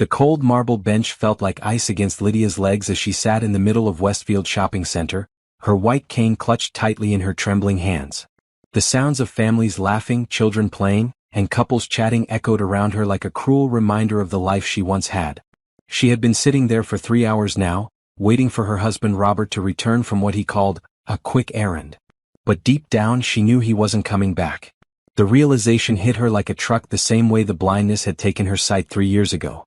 The cold marble bench felt like ice against Lydia's legs as she sat in the middle of Westfield Shopping Center, her white cane clutched tightly in her trembling hands. The sounds of families laughing, children playing, and couples chatting echoed around her like a cruel reminder of the life she once had. She had been sitting there for 3 hours now, waiting for her husband Robert to return from what he called a quick errand. But deep down she knew he wasn't coming back. The realization hit her like a truck the same way the blindness had taken her sight 3 years ago.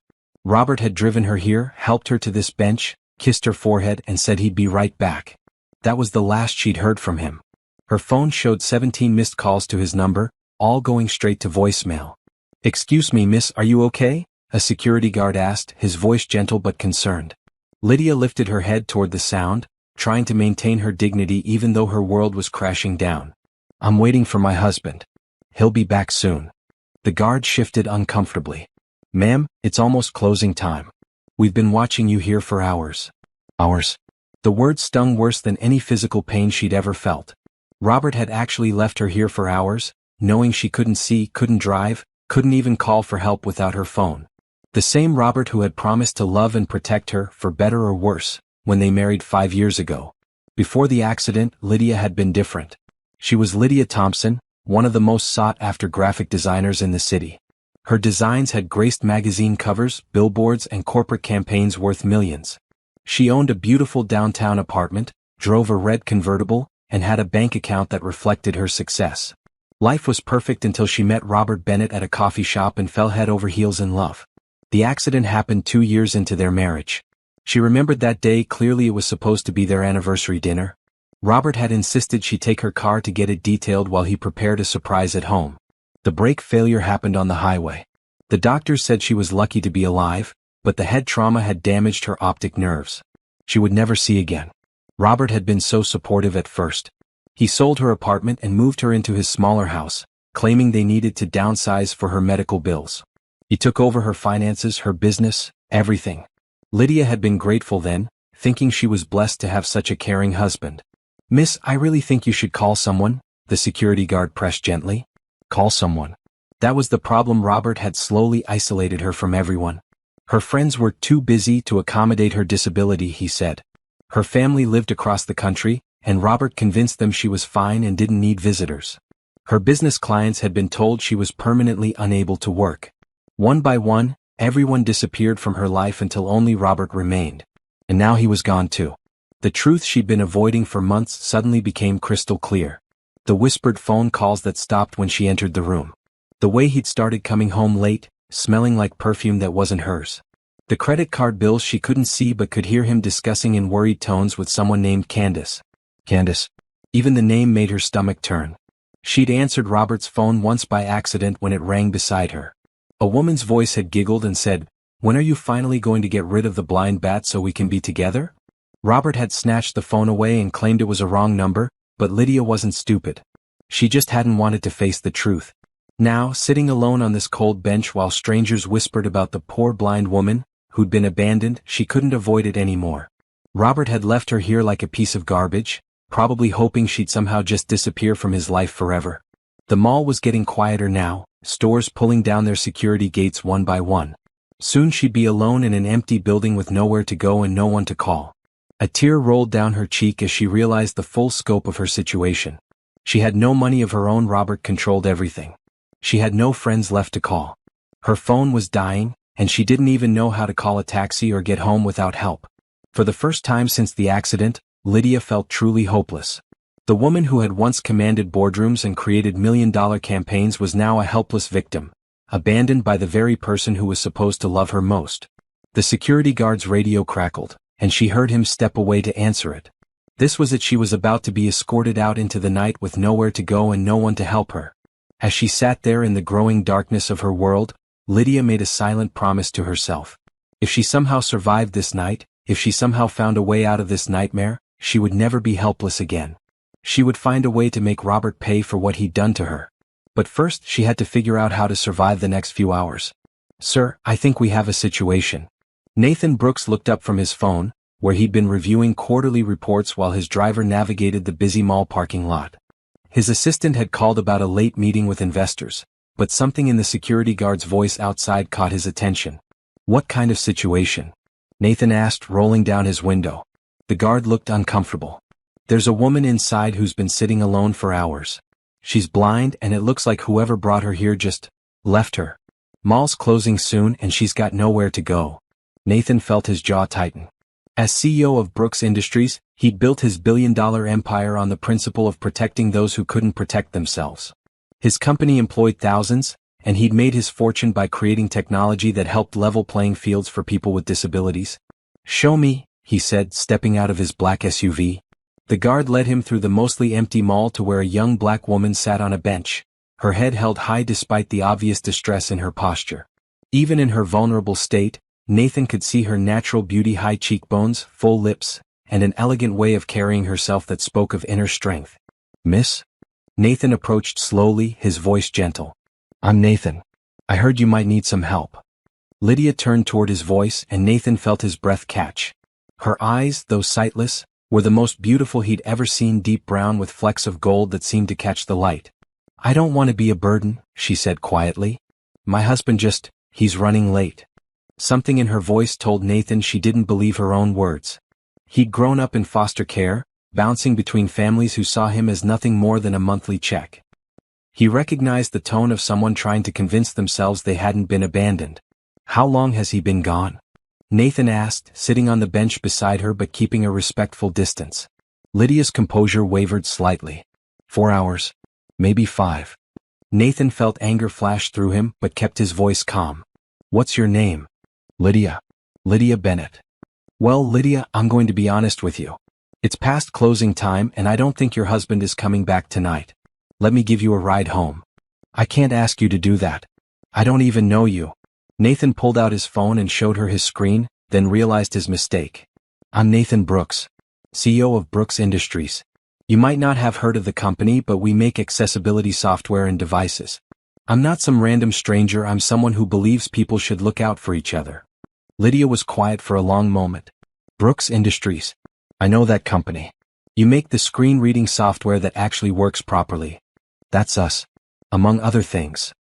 Robert had driven her here, helped her to this bench, kissed her forehead and said he'd be right back. That was the last she'd heard from him. Her phone showed 17 missed calls to his number, all going straight to voicemail. "Excuse me, miss, are you okay?" a security guard asked, his voice gentle but concerned. Lydia lifted her head toward the sound, trying to maintain her dignity even though her world was crashing down. "I'm waiting for my husband. He'll be back soon." The guard shifted uncomfortably. "Ma'am, it's almost closing time. We've been watching you here for hours." Hours? The word stung worse than any physical pain she'd ever felt. Robert had actually left her here for hours, knowing she couldn't see, couldn't drive, couldn't even call for help without her phone. The same Robert who had promised to love and protect her, for better or worse, when they married 5 years ago. Before the accident, Lydia had been different. She was Lydia Thompson, one of the most sought-after graphic designers in the city. Her designs had graced magazine covers, billboards, and corporate campaigns worth millions. She owned a beautiful downtown apartment, drove a red convertible, and had a bank account that reflected her success. Life was perfect until she met Robert Bennett at a coffee shop and fell head over heels in love. The accident happened 2 years into their marriage. She remembered that day clearly. It was supposed to be their anniversary dinner. Robert had insisted she take her car to get it detailed while he prepared a surprise at home. The brake failure happened on the highway. The doctors said she was lucky to be alive, but the head trauma had damaged her optic nerves. She would never see again. Robert had been so supportive at first. He sold her apartment and moved her into his smaller house, claiming they needed to downsize for her medical bills. He took over her finances, her business, everything. Lydia had been grateful then, thinking she was blessed to have such a caring husband. "Miss, I really think you should call someone," the security guard pressed gently. Call someone. That was the problem. Robert had slowly isolated her from everyone. Her friends were too busy to accommodate her disability, he said. Her family lived across the country, and Robert convinced them she was fine and didn't need visitors. Her business clients had been told she was permanently unable to work. One by one, everyone disappeared from her life until only Robert remained. And now he was gone too. The truth she'd been avoiding for months suddenly became crystal clear. The whispered phone calls that stopped when she entered the room. The way he'd started coming home late, smelling like perfume that wasn't hers. The credit card bills she couldn't see but could hear him discussing in worried tones with someone named Candace. Candace. Even the name made her stomach turn. She'd answered Robert's phone once by accident when it rang beside her. A woman's voice had giggled and said, "When are you finally going to get rid of the blind bat so we can be together?" Robert had snatched the phone away and claimed it was a wrong number, but Lydia wasn't stupid. She just hadn't wanted to face the truth. Now, sitting alone on this cold bench while strangers whispered about the poor blind woman, who'd been abandoned, she couldn't avoid it anymore. Robert had left her here like a piece of garbage, probably hoping she'd somehow just disappear from his life forever. The mall was getting quieter now, stores pulling down their security gates one by one. Soon she'd be alone in an empty building with nowhere to go and no one to call. A tear rolled down her cheek as she realized the full scope of her situation. She had no money of her own. Robert controlled everything. She had no friends left to call. Her phone was dying, and she didn't even know how to call a taxi or get home without help. For the first time since the accident, Lydia felt truly hopeless. The woman who had once commanded boardrooms and created million-dollar campaigns was now a helpless victim, abandoned by the very person who was supposed to love her most. The security guard's radio crackled, and she heard him step away to answer it. This was it. She was about to be escorted out into the night with nowhere to go and no one to help her. As she sat there in the growing darkness of her world, Lydia made a silent promise to herself. If she somehow survived this night, if she somehow found a way out of this nightmare, she would never be helpless again. She would find a way to make Robert pay for what he'd done to her. But first she had to figure out how to survive the next few hours. "Sir, I think we have a situation." Nathan Brooks looked up from his phone, where he'd been reviewing quarterly reports while his driver navigated the busy mall parking lot. His assistant had called about a late meeting with investors, but something in the security guard's voice outside caught his attention. What kind of situation? Nathan asked, rolling down his window. The guard looked uncomfortable. There's a woman inside who's been sitting alone for hours. She's blind and it looks like whoever brought her here just left her. Mall's closing soon and she's got nowhere to go. Nathan felt his jaw tighten. As CEO of Brooks Industries, he'd built his billion-dollar empire on the principle of protecting those who couldn't protect themselves. His company employed thousands, and he'd made his fortune by creating technology that helped level playing fields for people with disabilities. "Show me," he said, stepping out of his black SUV. The guard led him through the mostly empty mall to where a young black woman sat on a bench, her head held high despite the obvious distress in her posture. Even in her vulnerable state, Nathan could see her natural beauty, high cheekbones, full lips, and an elegant way of carrying herself that spoke of inner strength. "Miss?" Nathan approached slowly, his voice gentle. "I'm Nathan. I heard you might need some help." Lydia turned toward his voice and Nathan felt his breath catch. Her eyes, though sightless, were the most beautiful he'd ever seen, deep brown with flecks of gold that seemed to catch the light. "I don't want to be a burden," she said quietly. "My husband he's running late." Something in her voice told Nathan she didn't believe her own words. He'd grown up in foster care, bouncing between families who saw him as nothing more than a monthly check. He recognized the tone of someone trying to convince themselves they hadn't been abandoned. "How long has he been gone?" Nathan asked, sitting on the bench beside her but keeping a respectful distance. Lydia's composure wavered slightly. 4 hours. Maybe 5. Nathan felt anger flash through him but kept his voice calm. "What's your name?" "Lydia. Lydia Bennett." "Well, Lydia, I'm going to be honest with you. It's past closing time and I don't think your husband is coming back tonight. Let me give you a ride home." "I can't ask you to do that. I don't even know you." Nathan pulled out his phone and showed her his screen, then realized his mistake. "I'm Nathan Brooks, CEO of Brooks Industries. You might not have heard of the company, but we make accessibility software and devices. I'm not some random stranger, I'm someone who believes people should look out for each other." Lydia was quiet for a long moment. "Brooks Industries. I know that company. You make the screen reading software that actually works properly." "That's us. Among other things."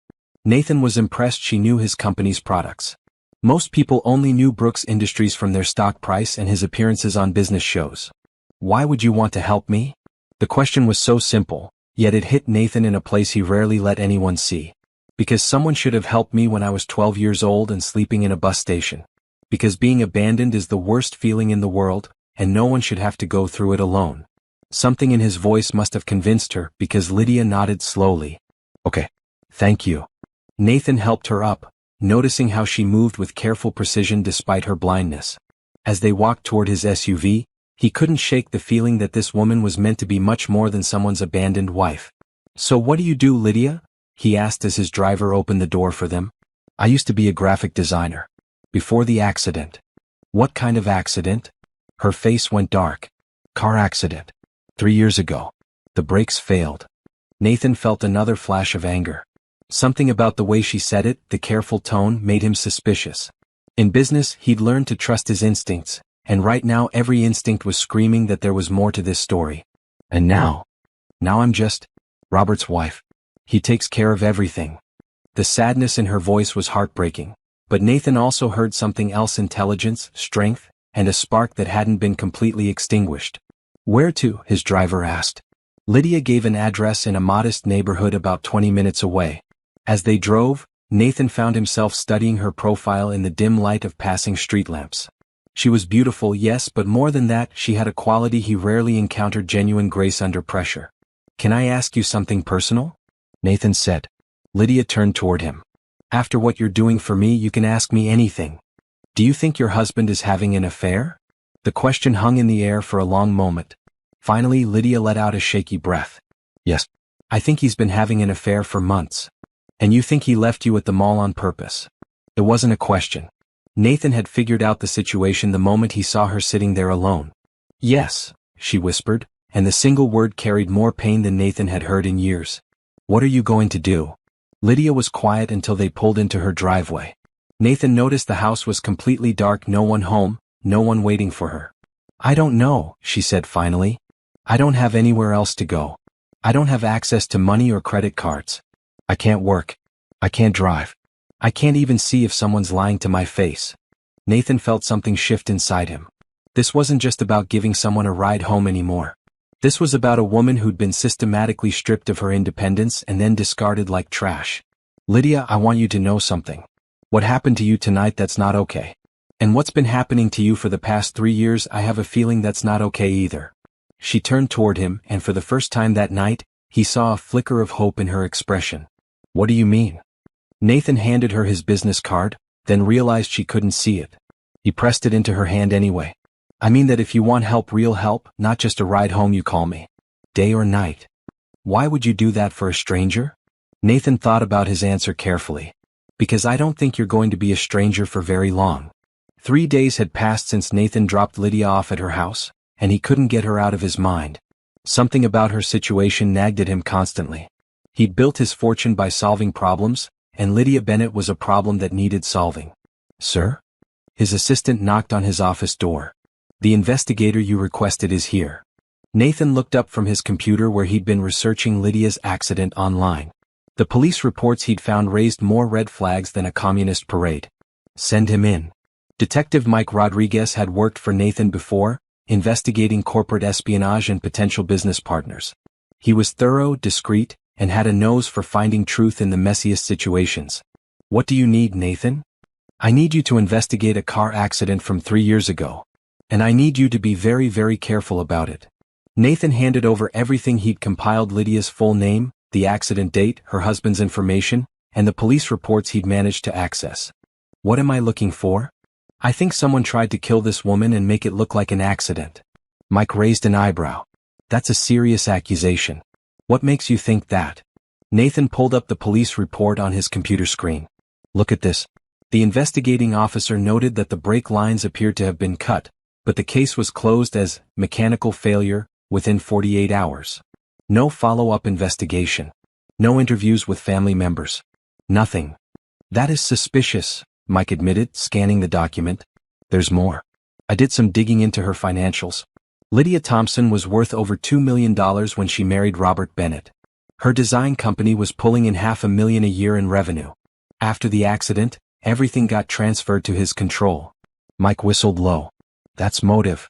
Nathan was impressed she knew his company's products. Most people only knew Brooks Industries from their stock price and his appearances on business shows. "Why would you want to help me?" The question was so simple, yet it hit Nathan in a place he rarely let anyone see. "Because someone should have helped me when I was 12 years old and sleeping in a bus station. Because being abandoned is the worst feeling in the world, and no one should have to go through it alone." Something in his voice must have convinced her, because Lydia nodded slowly. "Okay. Thank you." Nathan helped her up, noticing how she moved with careful precision despite her blindness. As they walked toward his SUV, he couldn't shake the feeling that this woman was meant to be much more than someone's abandoned wife. "So what do you do, Lydia?" he asked as his driver opened the door for them. "I used to be a graphic designer. Before the accident." "What kind of accident?" Her face went dark. "Car accident. 3 years ago. The brakes failed." Nathan felt another flash of anger. Something about the way she said it, the careful tone, made him suspicious. In business, he'd learned to trust his instincts, and right now every instinct was screaming that there was more to this story. "And now I'm just Robert's wife. He takes care of everything." The sadness in her voice was heartbreaking, but Nathan also heard something else: intelligence, strength, and a spark that hadn't been completely extinguished. "Where to?" his driver asked. Lydia gave an address in a modest neighborhood about 20 minutes away. As they drove, Nathan found himself studying her profile in the dim light of passing street lamps. She was beautiful, yes, but more than that, she had a quality he rarely encountered: genuine grace under pressure. "Can I ask you something personal?" Nathan said. Lydia turned toward him. "After what you're doing for me, you can ask me anything. Do you think your husband is having an affair?" The question hung in the air for a long moment. Finally, Lydia let out a shaky breath. "Yes. I think he's been having an affair for months." "And you think he left you at the mall on purpose?" It wasn't a question. Nathan had figured out the situation the moment he saw her sitting there alone. "Yes," she whispered, and the single word carried more pain than Nathan had heard in years. "What are you going to do?" Lydia was quiet until they pulled into her driveway. Nathan noticed the house was completely dark, no one home, no one waiting for her. "I don't know," she said finally. "I don't have anywhere else to go. I don't have access to money or credit cards. I can't work. I can't drive. I can't even see if someone's lying to my face." Nathan felt something shift inside him. This wasn't just about giving someone a ride home anymore. This was about a woman who'd been systematically stripped of her independence and then discarded like trash. Lydia, I want you to know something. What happened to you tonight, that's not okay. And what's been happening to you for the past 3 years, I have a feeling that's not okay either. She turned toward him, and for the first time that night, he saw a flicker of hope in her expression. What do you mean? Nathan handed her his business card, then realized she couldn't see it. He pressed it into her hand anyway. I mean that if you want help, real help, not just a ride home, you call me. Day or night. Why would you do that for a stranger? Nathan thought about his answer carefully. Because I don't think you're going to be a stranger for very long. 3 days had passed since Nathan dropped Lydia off at her house, and he couldn't get her out of his mind. Something about her situation nagged at him constantly. He'd built his fortune by solving problems, and Lydia Bennett was a problem that needed solving. Sir? His assistant knocked on his office door. The investigator you requested is here. Nathan looked up from his computer where he'd been researching Lydia's accident online. The police reports he'd found raised more red flags than a communist parade. Send him in. Detective Mike Rodriguez had worked for Nathan before, investigating corporate espionage and potential business partners. He was thorough, discreet, and had a nose for finding truth in the messiest situations. What do you need, Nathan? I need you to investigate a car accident from 3 years ago. And I need you to be very, very careful about it. Nathan handed over everything he'd compiled: Lydia's full name, the accident date, her husband's information, and the police reports he'd managed to access. What am I looking for? I think someone tried to kill this woman and make it look like an accident. Mike raised an eyebrow. That's a serious accusation. What makes you think that? Nathan pulled up the police report on his computer screen. Look at this. The investigating officer noted that the brake lines appeared to have been cut, but the case was closed as mechanical failure within 48 hours. No follow-up investigation. No interviews with family members. Nothing. That is suspicious, Mike admitted, scanning the document. There's more. I did some digging into her financials. Lydia Thompson was worth over $2 million when she married Robert Bennett. Her design company was pulling in $500,000 a year in revenue. After the accident, everything got transferred to his control. Mike whistled low. That's motive.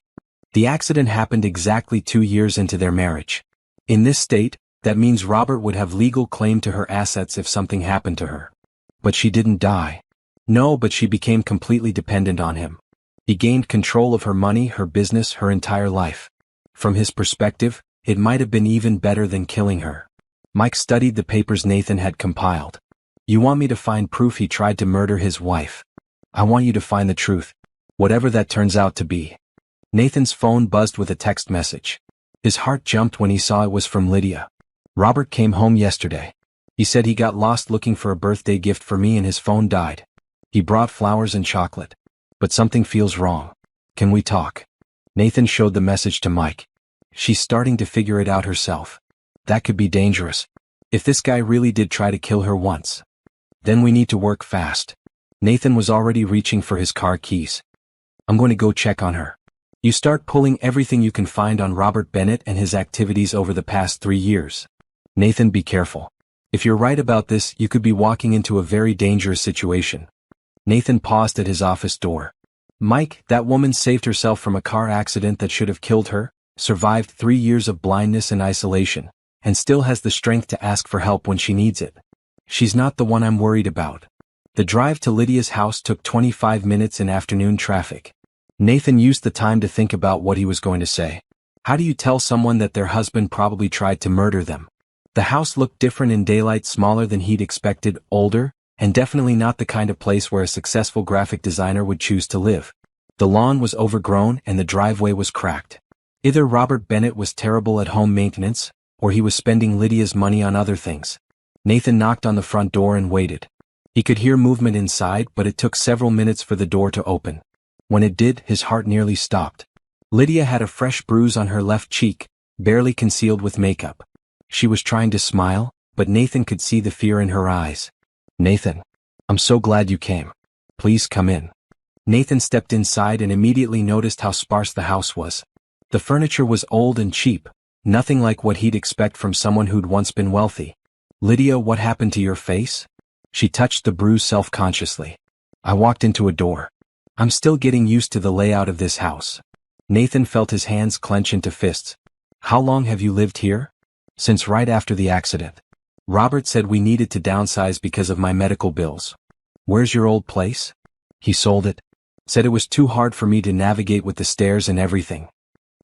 The accident happened exactly 2 years into their marriage. In this state, that means Robert would have legal claim to her assets if something happened to her. But she didn't die. No, but she became completely dependent on him. He gained control of her money, her business, her entire life. From his perspective, it might have been even better than killing her. Mike studied the papers Nathan had compiled. You want me to find proof he tried to murder his wife? I want you to find the truth. Whatever that turns out to be. Nathan's phone buzzed with a text message. His heart jumped when he saw it was from Lydia. Robert came home yesterday. He said he got lost looking for a birthday gift for me and his phone died. He brought flowers and chocolate. But something feels wrong. Can we talk? Nathan showed the message to Mike. She's starting to figure it out herself. That could be dangerous. If this guy really did try to kill her once. Then we need to work fast. Nathan was already reaching for his car keys. I'm going to go check on her. You start pulling everything you can find on Robert Bennett and his activities over the past 3 years. Nathan, be careful. If you're right about this, you could be walking into a very dangerous situation. Nathan paused at his office door. Mike, that woman saved herself from a car accident that should have killed her, survived 3 years of blindness and isolation, and still has the strength to ask for help when she needs it. She's not the one I'm worried about. The drive to Lydia's house took 25 minutes in afternoon traffic. Nathan used the time to think about what he was going to say. How do you tell someone that their husband probably tried to murder them? The house looked different in daylight, smaller than he'd expected, older, and definitely not the kind of place where a successful graphic designer would choose to live. The lawn was overgrown and the driveway was cracked. Either Robert Bennett was terrible at home maintenance, or he was spending Lydia's money on other things. Nathan knocked on the front door and waited. He could hear movement inside, but it took several minutes for the door to open. When it did, his heart nearly stopped. Lydia had a fresh bruise on her left cheek, barely concealed with makeup. She was trying to smile, but Nathan could see the fear in her eyes. Nathan, I'm so glad you came. Please come in. Nathan stepped inside and immediately noticed how sparse the house was. The furniture was old and cheap, nothing like what he'd expect from someone who'd once been wealthy. Lydia, what happened to your face? She touched the bruise self-consciously. I walked into a door. I'm still getting used to the layout of this house. Nathan felt his hands clench into fists. How long have you lived here? Since right after the accident. Robert said we needed to downsize because of my medical bills. Where's your old place? He sold it. Said it was too hard for me to navigate with the stairs and everything.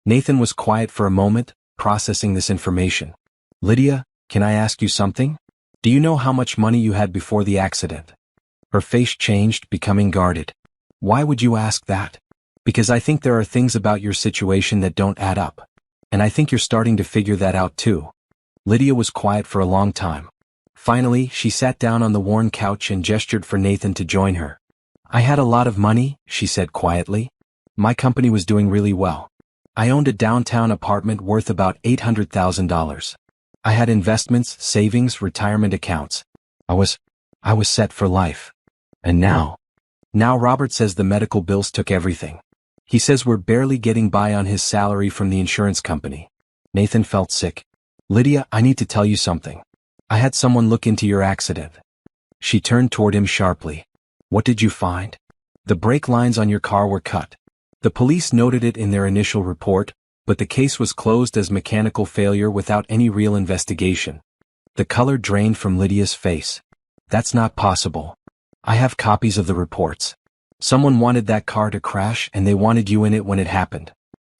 Nathan was quiet for a moment, processing this information. Lydia, can I ask you something? Do you know how much money you had before the accident? Her face changed, becoming guarded. Why would you ask that? Because I think there are things about your situation that don't add up. And I think you're starting to figure that out too. Lydia was quiet for a long time. Finally, she sat down on the worn couch and gestured for Nathan to join her. I had a lot of money, she said quietly. My company was doing really well. I owned a downtown apartment worth about $800,000. I had investments, savings, retirement accounts. I was set for life. And now Robert says the medical bills took everything. He says we're barely getting by on his salary from the insurance company. Nathan felt sick. Lydia, I need to tell you something. I had someone look into your accident. She turned toward him sharply. What did you find? The brake lines on your car were cut. The police noted it in their initial report, but the case was closed as mechanical failure without any real investigation. The color drained from Lydia's face. That's not possible. I have copies of the reports. Someone wanted that car to crash and they wanted you in it when it happened.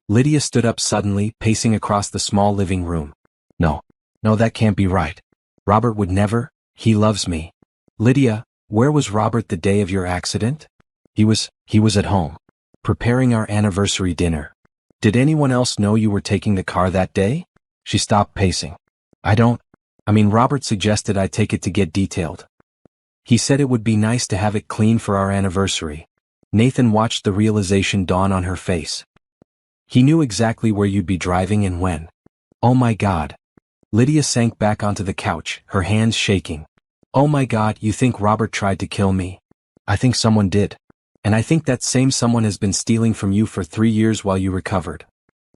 Lydia stood up suddenly, pacing across the small living room. No, that can't be right. Robert would never. He loves me. Lydia, where was Robert the day of your accident? He was at home, preparing our anniversary dinner. Did anyone else know you were taking the car that day? She stopped pacing. Robert suggested I take it to get detailed. He said it would be nice to have it clean for our anniversary. Nathan watched the realization dawn on her face. He knew exactly where you'd be driving and when. Oh my God. Lydia sank back onto the couch, her hands shaking. Oh my God, you think Robert tried to kill me? I think someone did. And I think that same someone has been stealing from you for 3 years while you recovered.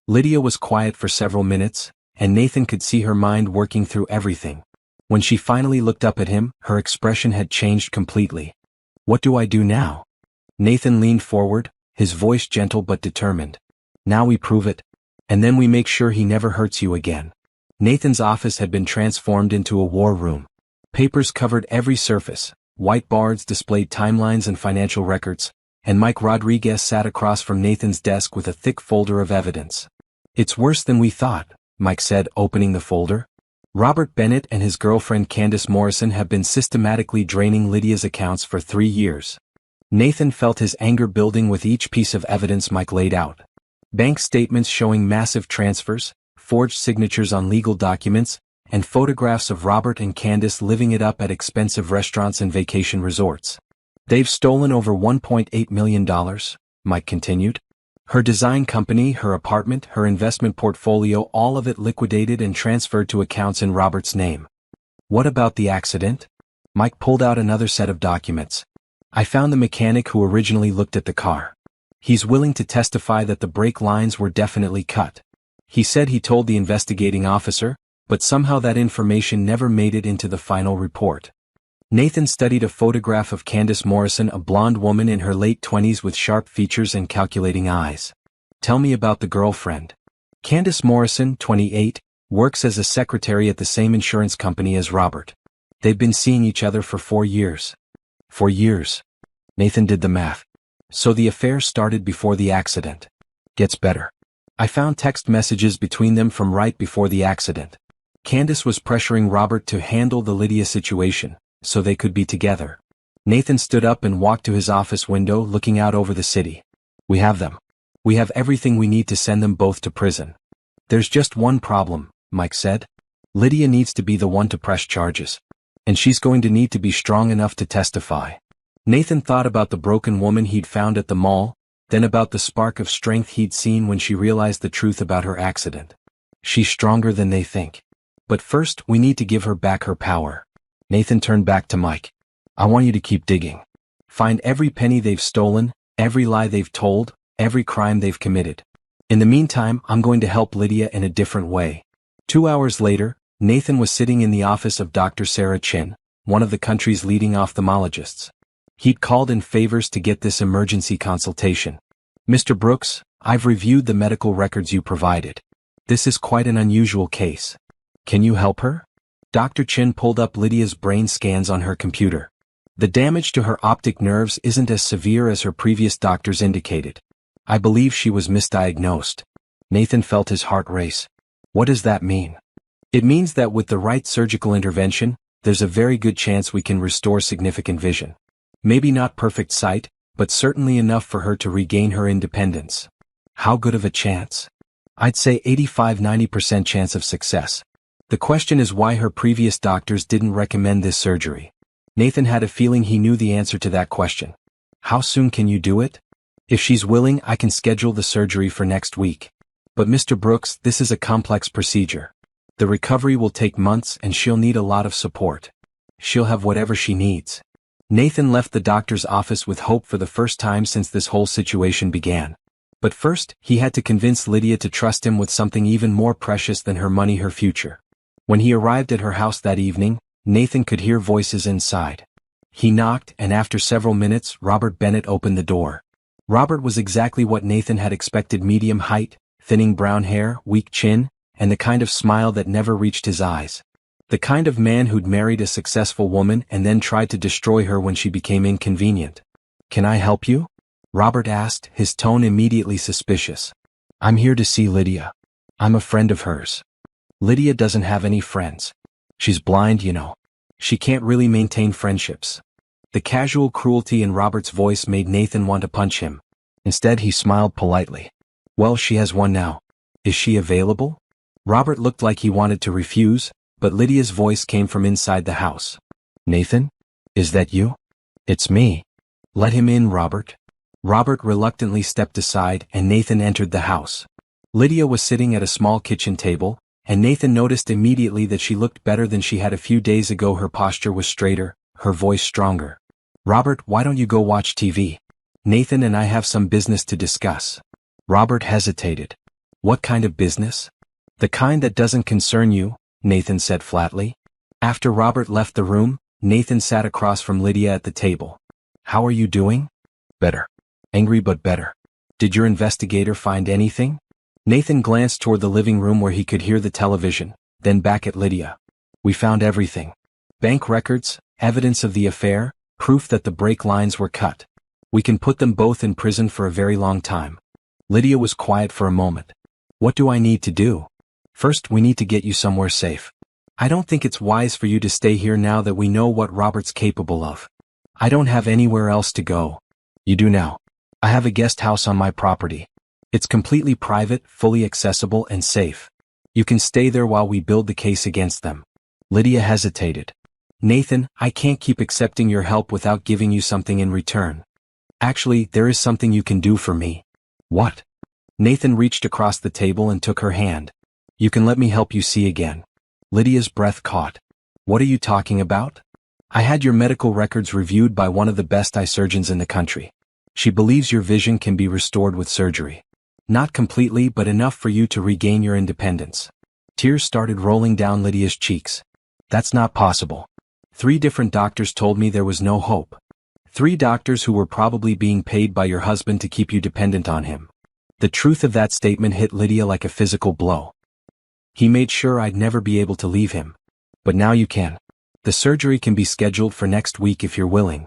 Lydia was quiet for several minutes, and Nathan could see her mind working through everything. When she finally looked up at him, her expression had changed completely. What do I do now? Nathan leaned forward, his voice gentle but determined. Now we prove it. And then we make sure he never hurts you again. Nathan's office had been transformed into a war room. Papers covered every surface, whiteboards displayed timelines and financial records, and Mike Rodriguez sat across from Nathan's desk with a thick folder of evidence. It's worse than we thought, Mike said, opening the folder. Robert Bennett and his girlfriend Candace Morrison have been systematically draining Lydia's accounts for 3 years. Nathan felt his anger building with each piece of evidence Mike laid out. Bank statements showing massive transfers, forged signatures on legal documents, and photographs of Robert and Candace living it up at expensive restaurants and vacation resorts. They've stolen over $1.8 million, Mike continued. Her design company, her apartment, her investment portfolio, all of it liquidated and transferred to accounts in Robert's name. What about the accident? Mike pulled out another set of documents. I found the mechanic who originally looked at the car. He's willing to testify that the brake lines were definitely cut. He said he told the investigating officer, but somehow that information never made it into the final report. Nathan studied a photograph of Candace Morrison, a blonde woman in her late 20s with sharp features and calculating eyes. Tell me about the girlfriend. Candace Morrison, 28, works as a secretary at the same insurance company as Robert. They've been seeing each other for 4 years. 4 years. Nathan did the math. So the affair started before the accident. Gets better. I found text messages between them from right before the accident. Candace was pressuring Robert to handle the Lydia situation, so they could be together. Nathan stood up and walked to his office window, looking out over the city. We have them. We have everything we need to send them both to prison. There's just one problem, Mike said. Lydia needs to be the one to press charges. And she's going to need to be strong enough to testify. Nathan thought about the broken woman he'd found at the mall, then about the spark of strength he'd seen when she realized the truth about her accident. She's stronger than they think. But first, we need to give her back her power. Nathan turned back to Mike. I want you to keep digging. Find every penny they've stolen, every lie they've told, every crime they've committed. In the meantime, I'm going to help Lydia in a different way. 2 hours later, Nathan was sitting in the office of Dr. Sarah Chin, one of the country's leading ophthalmologists. He'd called in favors to get this emergency consultation. "Mr. Brooks, I've reviewed the medical records you provided. This is quite an unusual case. Can you help her?" Dr. Chin pulled up Lydia's brain scans on her computer. "The damage to her optic nerves isn't as severe as her previous doctors indicated. I believe she was misdiagnosed." Nathan felt his heart race. "What does that mean?" "It means that with the right surgical intervention, there's a very good chance we can restore significant vision. Maybe not perfect sight, but certainly enough for her to regain her independence." "How good of a chance?" "I'd say 85–90% chance of success. The question is why her previous doctors didn't recommend this surgery." Nathan had a feeling he knew the answer to that question. "How soon can you do it?" "If she's willing, I can schedule the surgery for next week. But Mr. Brooks, this is a complex procedure. The recovery will take months and she'll need a lot of support." "She'll have whatever she needs." Nathan left the doctor's office with hope for the first time since this whole situation began. But first, he had to convince Lydia to trust him with something even more precious than her money, her future. When he arrived at her house that evening, Nathan could hear voices inside. He knocked, and after several minutes, Robert Bennett opened the door. Robert was exactly what Nathan had expected: medium height, thinning brown hair, weak chin, and the kind of smile that never reached his eyes. The kind of man who'd married a successful woman and then tried to destroy her when she became inconvenient. "Can I help you?" Robert asked, his tone immediately suspicious. "I'm here to see Lydia. I'm a friend of hers." "Lydia doesn't have any friends. She's blind, you know. She can't really maintain friendships." The casual cruelty in Robert's voice made Nathan want to punch him. Instead, he smiled politely. "Well, she has one now. Is she available?" Robert looked like he wanted to refuse, but Lydia's voice came from inside the house. "Nathan? Is that you?" "It's me." "Let him in, Robert." Robert reluctantly stepped aside and Nathan entered the house. Lydia was sitting at a small kitchen table, and Nathan noticed immediately that she looked better than she had a few days ago. Her posture was straighter, her voice stronger. "Robert, why don't you go watch TV? Nathan and I have some business to discuss." Robert hesitated. "What kind of business?" "The kind that doesn't concern you," Nathan said flatly. After Robert left the room, Nathan sat across from Lydia at the table. "How are you doing?" "Better. Angry but better." "Did your investigator find anything?" Nathan glanced toward the living room where he could hear the television, then back at Lydia. "We found everything. Bank records, evidence of the affair, proof that the brake lines were cut. We can put them both in prison for a very long time." Lydia was quiet for a moment. "What do I need to do?" "First, we need to get you somewhere safe. I don't think it's wise for you to stay here now that we know what Robert's capable of." "I don't have anywhere else to go." "You do now. I have a guest house on my property. It's completely private, fully accessible, and safe. You can stay there while we build the case against them." Lydia hesitated. "Nathan, I can't keep accepting your help without giving you something in return." "Actually, there is something you can do for me." "What?" Nathan reached across the table and took her hand. "You can let me help you see again." Lydia's breath caught. "What are you talking about?" "I had your medical records reviewed by one of the best eye surgeons in the country. She believes your vision can be restored with surgery. Not completely, but enough for you to regain your independence." Tears started rolling down Lydia's cheeks. "That's not possible. 3 different doctors told me there was no hope. 3 doctors who were probably being paid by your husband to keep you dependent on him." The truth of that statement hit Lydia like a physical blow. "He made sure I'd never be able to leave him. But now you can. The surgery can be scheduled for next week if you're willing."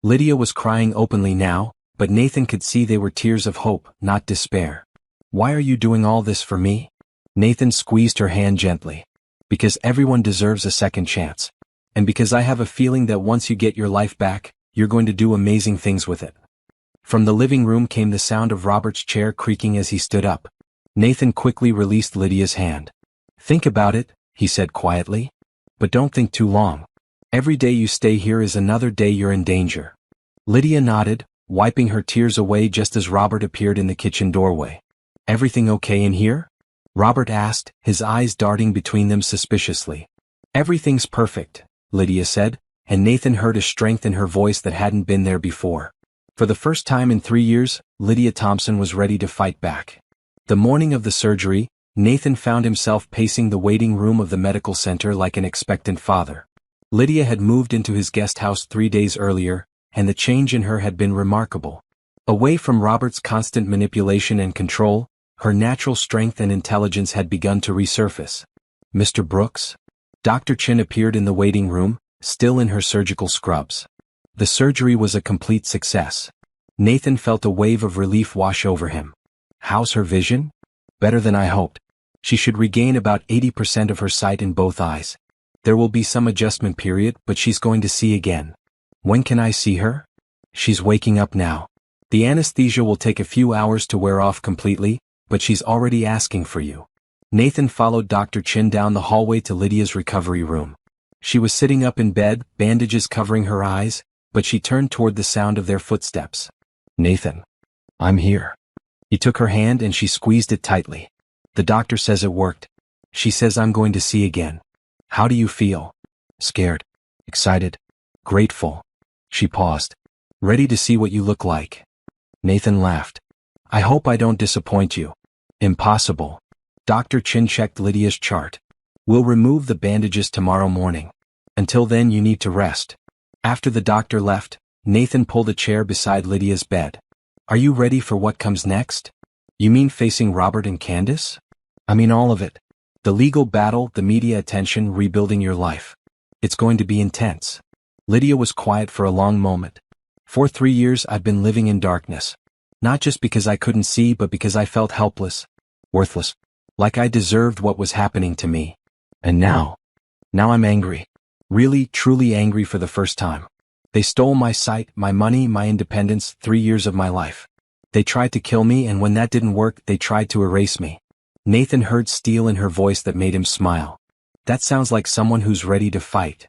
Lydia was crying openly now, but Nathan could see they were tears of hope, not despair. "Why are you doing all this for me?" Nathan squeezed her hand gently. "Because everyone deserves a second chance. And because I have a feeling that once you get your life back, you're going to do amazing things with it." From the living room came the sound of Robert's chair creaking as he stood up. Nathan quickly released Lydia's hand. "Think about it," he said quietly. "But don't think too long. Every day you stay here is another day you're in danger." Lydia nodded, wiping her tears away just as Robert appeared in the kitchen doorway. "Everything okay in here?" Robert asked, his eyes darting between them suspiciously. "Everything's perfect," Lydia said, and Nathan heard a strength in her voice that hadn't been there before. For the first time in 3 years, Lydia Thompson was ready to fight back. The morning of the surgery, Nathan found himself pacing the waiting room of the medical center like an expectant father. Lydia had moved into his guest house 3 days earlier, and the change in her had been remarkable. Away from Robert's constant manipulation and control, her natural strength and intelligence had begun to resurface. "Mr. Brooks?" Dr. Chin appeared in the waiting room, still in her surgical scrubs. The surgery was a complete success. Nathan felt a wave of relief wash over him. "How's her vision?" "Better than I hoped. She should regain about 80% of her sight in both eyes. There will be some adjustment period, but she's going to see again." "When can I see her?" "She's waking up now. The anesthesia will take a few hours to wear off completely, but she's already asking for you." Nathan followed Dr. Chin down the hallway to Lydia's recovery room. She was sitting up in bed, bandages covering her eyes, but she turned toward the sound of their footsteps. "Nathan. I'm here." He took her hand and she squeezed it tightly. "The doctor says it worked. She says I'm going to see again. How do you feel?" "Scared. Excited. Grateful." She paused. "Ready to see what you look like." Nathan laughed. "I hope I don't disappoint you." "Impossible." Dr. Chin checked Lydia's chart. "We'll remove the bandages tomorrow morning. Until then you need to rest." After the doctor left, Nathan pulled a chair beside Lydia's bed. "Are you ready for what comes next?" "You mean facing Robert and Candace?" "I mean all of it. The legal battle, the media attention, rebuilding your life. It's going to be intense." Lydia was quiet for a long moment. "For 3 years I've been living in darkness. Not just because I couldn't see, but because I felt helpless. Worthless. Like I deserved what was happening to me. And now I'm angry. Really, truly angry for the first time. They stole my sight, my money, my independence, 3 years of my life. They tried to kill me, and when that didn't work, they tried to erase me." Nathan heard steel in her voice that made him smile. "That sounds like someone who's ready to fight."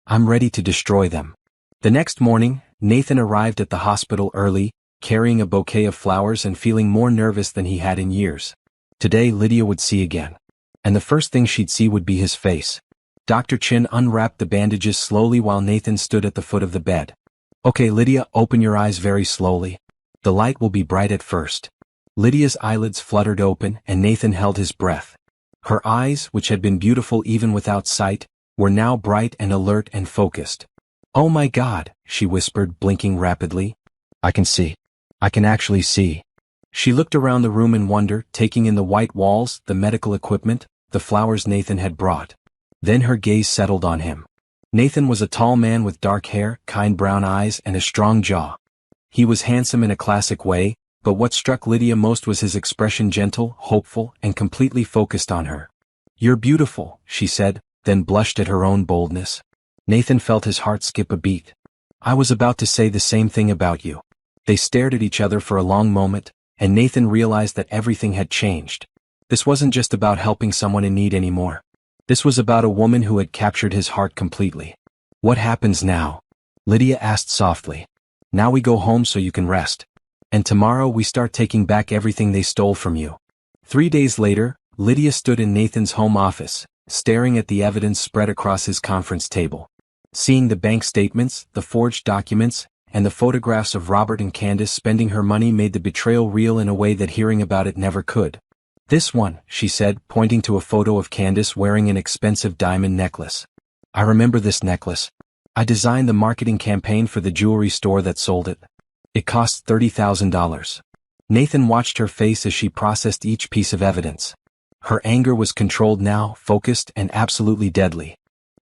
"I'm ready to destroy them." The next morning, Nathan arrived at the hospital early, carrying a bouquet of flowers and feeling more nervous than he had in years. Today Lydia would see again. And the first thing she'd see would be his face. Dr. Chin unwrapped the bandages slowly while Nathan stood at the foot of the bed. "Okay, Lydia, open your eyes very slowly. The light will be bright at first." Lydia's eyelids fluttered open and Nathan held his breath. Her eyes, which had been beautiful even without sight, were now bright and alert and focused. "Oh my God," she whispered, blinking rapidly. "I can see. I can actually see." She looked around the room in wonder, taking in the white walls, the medical equipment, the flowers Nathan had brought. Then her gaze settled on him. Nathan was a tall man with dark hair, kind brown eyes, and a strong jaw. He was handsome in a classic way, but what struck Lydia most was his expression, gentle, hopeful, and completely focused on her. "You're beautiful," she said, then blushed at her own boldness. Nathan felt his heart skip a beat. "I was about to say the same thing about you." They stared at each other for a long moment, and Nathan realized that everything had changed. This wasn't just about helping someone in need anymore. This was about a woman who had captured his heart completely. "What happens now?" Lydia asked softly. "Now we go home so you can rest. And tomorrow we start taking back everything they stole from you." 3 days later, Lydia stood in Nathan's home office, staring at the evidence spread across his conference table. Seeing the bank statements, the forged documents, and the photographs of Robert and Candace spending her money made the betrayal real in a way that hearing about it never could. "This one," she said, pointing to a photo of Candace wearing an expensive diamond necklace. "I remember this necklace. I designed the marketing campaign for the jewelry store that sold it. It cost $30,000. Nathan watched her face as she processed each piece of evidence. Her anger was controlled now, focused, and absolutely deadly.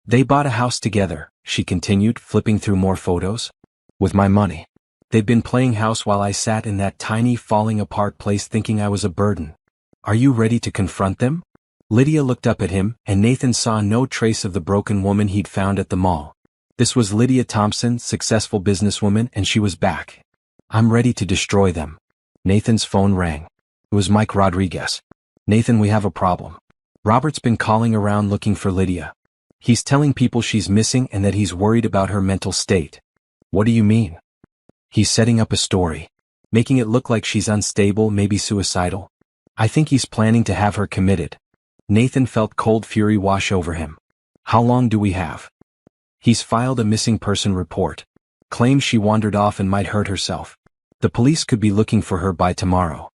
"They bought a house together," she continued, flipping through more photos. "With my money. They've been playing house while I sat in that tiny, falling-apart place thinking I was a burden. Are you ready to confront them?" Lydia looked up at him, and Nathan saw no trace of the broken woman he'd found at the mall. This was Lydia Thompson, successful businesswoman, and she was back. "I'm ready to destroy them." Nathan's phone rang. It was Mike Rodriguez. "Nathan, we have a problem. Robert's been calling around looking for Lydia. He's telling people she's missing and that he's worried about her mental state." "What do you mean?" "He's setting up a story. Making it look like she's unstable, maybe suicidal. I think he's planning to have her committed." Nathan felt cold fury wash over him. "How long do we have?" "He's filed a missing person report. Claims she wandered off and might hurt herself. The police could be looking for her by tomorrow."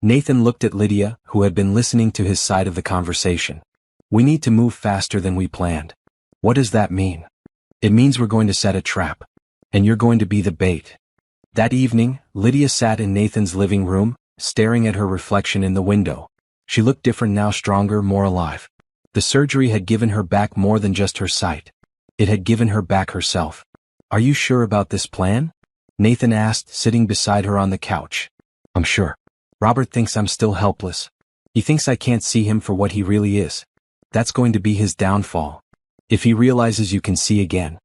Nathan looked at Lydia, who had been listening to his side of the conversation. "We need to move faster than we planned." "What does that mean?" "It means we're going to set a trap. And you're going to be the bait. That evening, Lydia sat in Nathan's living room, staring at her reflection in the window. She looked different now, stronger, more alive. The surgery had given her back more than just her sight. It had given her back herself. Are you sure about this plan? Nathan asked, sitting beside her on the couch. I'm sure. Robert thinks I'm still helpless. He thinks I can't see him for what he really is. That's going to be his downfall. If he realizes you can see again.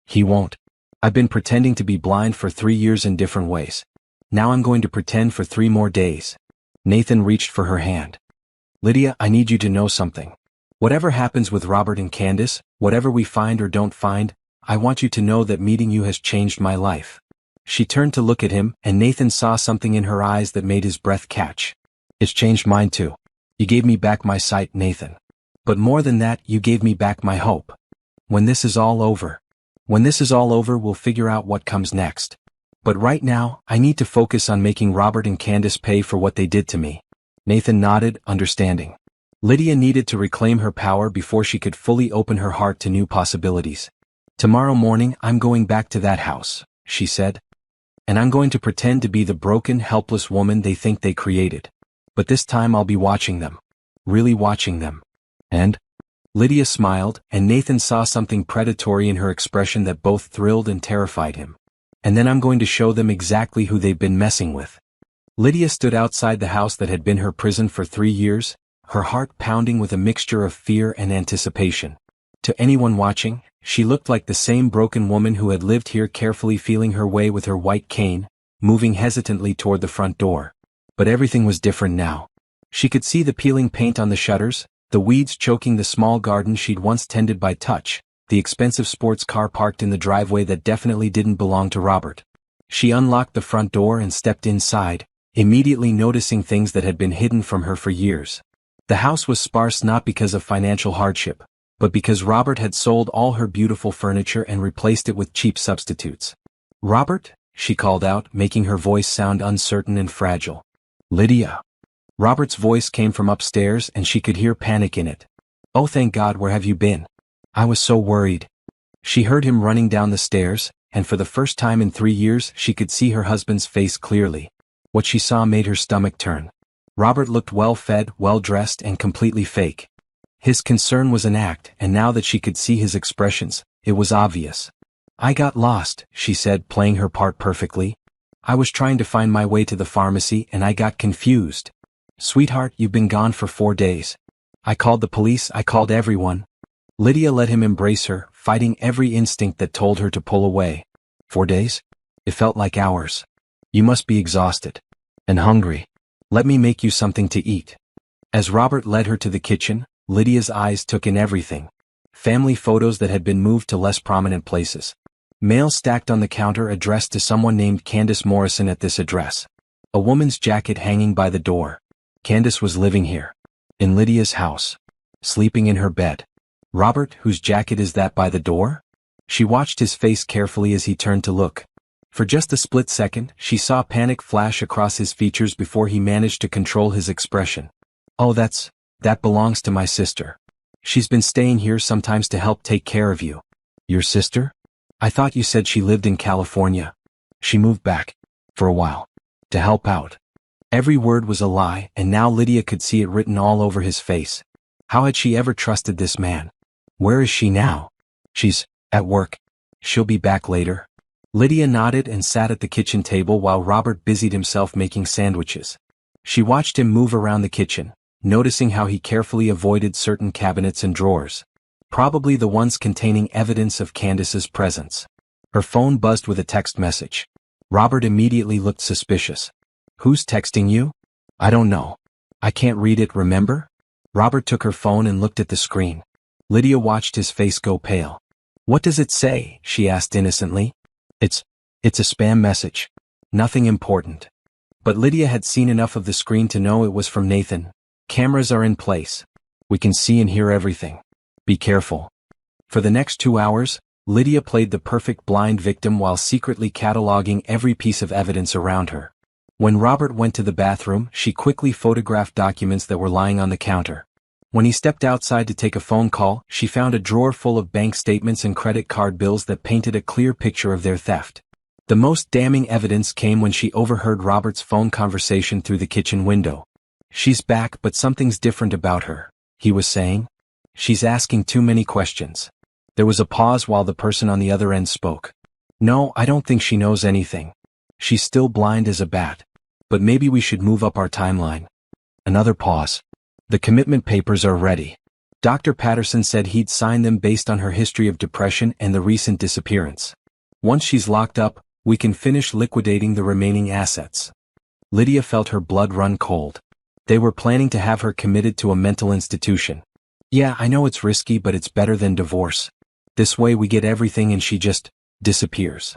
He won't. I've been pretending to be blind for 3 years in different ways. Now I'm going to pretend for 3 more days. Nathan reached for her hand. Lydia, I need you to know something. Whatever happens with Robert and Candace, whatever we find or don't find, I want you to know that meeting you has changed my life. She turned to look at him, and Nathan saw something in her eyes that made his breath catch. It's changed mine too. You gave me back my sight, Nathan. But more than that, you gave me back my hope. When this is all over, we'll figure out what comes next. But right now, I need to focus on making Robert and Candace pay for what they did to me. Nathan nodded, understanding. Lydia needed to reclaim her power before she could fully open her heart to new possibilities. Tomorrow morning, I'm going back to that house, she said. And I'm going to pretend to be the broken, helpless woman they think they created. But this time I'll be watching them. Really watching them. And? Lydia smiled, and Nathan saw something predatory in her expression that both thrilled and terrified him. And then I'm going to show them exactly who they've been messing with. Lydia stood outside the house that had been her prison for 3 years, her heart pounding with a mixture of fear and anticipation. To anyone watching, she looked like the same broken woman who had lived here, carefully feeling her way with her white cane, moving hesitantly toward the front door. But everything was different now. She could see the peeling paint on the shutters, the weeds choking the small garden she'd once tended by touch, the expensive sports car parked in the driveway that definitely didn't belong to Robert. She unlocked the front door and stepped inside, immediately noticing things that had been hidden from her for years. The house was sparse not because of financial hardship, but because Robert had sold all her beautiful furniture and replaced it with cheap substitutes. Robert? She called out, making her voice sound uncertain and fragile. Lydia. Robert's voice came from upstairs and she could hear panic in it. Oh, thank God, where have you been? I was so worried. She heard him running down the stairs, and for the first time in 3 years she could see her husband's face clearly. What she saw made her stomach turn. Robert looked well-fed, well-dressed, and completely fake. His concern was an act, and now that she could see his expressions, it was obvious. I got lost, she said, playing her part perfectly. I was trying to find my way to the pharmacy and I got confused. Sweetheart, you've been gone for 4 days. I called the police, I called everyone. Lydia let him embrace her, fighting every instinct that told her to pull away. 4 days? It felt like hours. You must be exhausted. And hungry. Let me make you something to eat. As Robert led her to the kitchen, Lydia's eyes took in everything. Family photos that had been moved to less prominent places. Mail stacked on the counter addressed to someone named Candace Morrison at this address. A woman's jacket hanging by the door. Candace was living here. In Lydia's house. Sleeping in her bed. Robert, whose jacket is that by the door? She watched his face carefully as he turned to look. For just a split second, she saw panic flash across his features before he managed to control his expression. Oh, that belongs to my sister. She's been staying here sometimes to help take care of you. Your sister? I thought you said she lived in California. She moved back. For a while. To help out. Every word was a lie, and now Lydia could see it written all over his face. How had she ever trusted this man? Where is she now? She's at work. She'll be back later. Lydia nodded and sat at the kitchen table while Robert busied himself making sandwiches. She watched him move around the kitchen, noticing how he carefully avoided certain cabinets and drawers. Probably the ones containing evidence of Candace's presence. Her phone buzzed with a text message. Robert immediately looked suspicious. Who's texting you? I don't know. I can't read it, remember? Robert took her phone and looked at the screen. Lydia watched his face go pale. What does it say? She asked innocently. It's a spam message. Nothing important. But Lydia had seen enough of the screen to know it was from Nathan. Cameras are in place. We can see and hear everything. Be careful. For the next 2 hours, Lydia played the perfect blind victim while secretly cataloging every piece of evidence around her. When Robert went to the bathroom, she quickly photographed documents that were lying on the counter. When he stepped outside to take a phone call, she found a drawer full of bank statements and credit card bills that painted a clear picture of their theft. The most damning evidence came when she overheard Robert's phone conversation through the kitchen window. "She's back, but something's different about her," he was saying. "She's asking too many questions." There was a pause while the person on the other end spoke. "No, I don't think she knows anything. She's still blind as a bat. But maybe we should move up our timeline." Another pause. "The commitment papers are ready. Dr. Patterson said he'd sign them based on her history of depression and the recent disappearance. Once she's locked up, we can finish liquidating the remaining assets." Lydia felt her blood run cold. They were planning to have her committed to a mental institution. "Yeah, I know it's risky, but it's better than divorce. This way we get everything and she just disappears."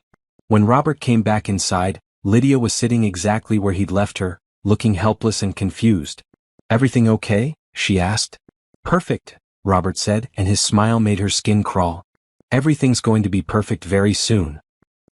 When Robert came back inside, Lydia was sitting exactly where he'd left her, looking helpless and confused. "Everything okay?" she asked. "Perfect," Robert said, and his smile made her skin crawl. "Everything's going to be perfect very soon."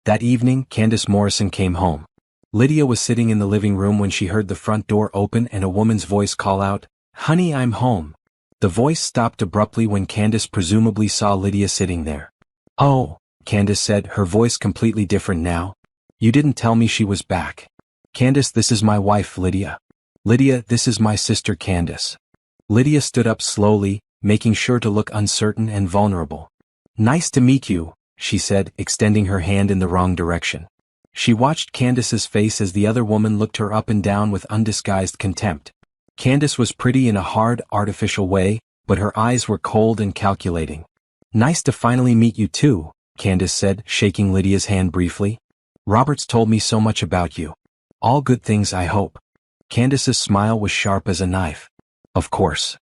That evening, Candace Morrison came home. Lydia was sitting in the living room when she heard the front door open and a woman's voice call out, "Honey, I'm home." The voice stopped abruptly when Candace presumably saw Lydia sitting there. "Oh," Candace said, her voice completely different now. "You didn't tell me she was back." "Candace, this is my wife, Lydia." "Lydia, this is my sister Candace." Lydia stood up slowly, making sure to look uncertain and vulnerable. "Nice to meet you," she said, extending her hand in the wrong direction. She watched Candace's face as the other woman looked her up and down with undisguised contempt. Candace was pretty in a hard, artificial way, but her eyes were cold and calculating. "Nice to finally meet you too," Candace said, shaking Lydia's hand briefly. "Robert's told me so much about you. All good things, I hope." Candace's smile was sharp as a knife. "Of course."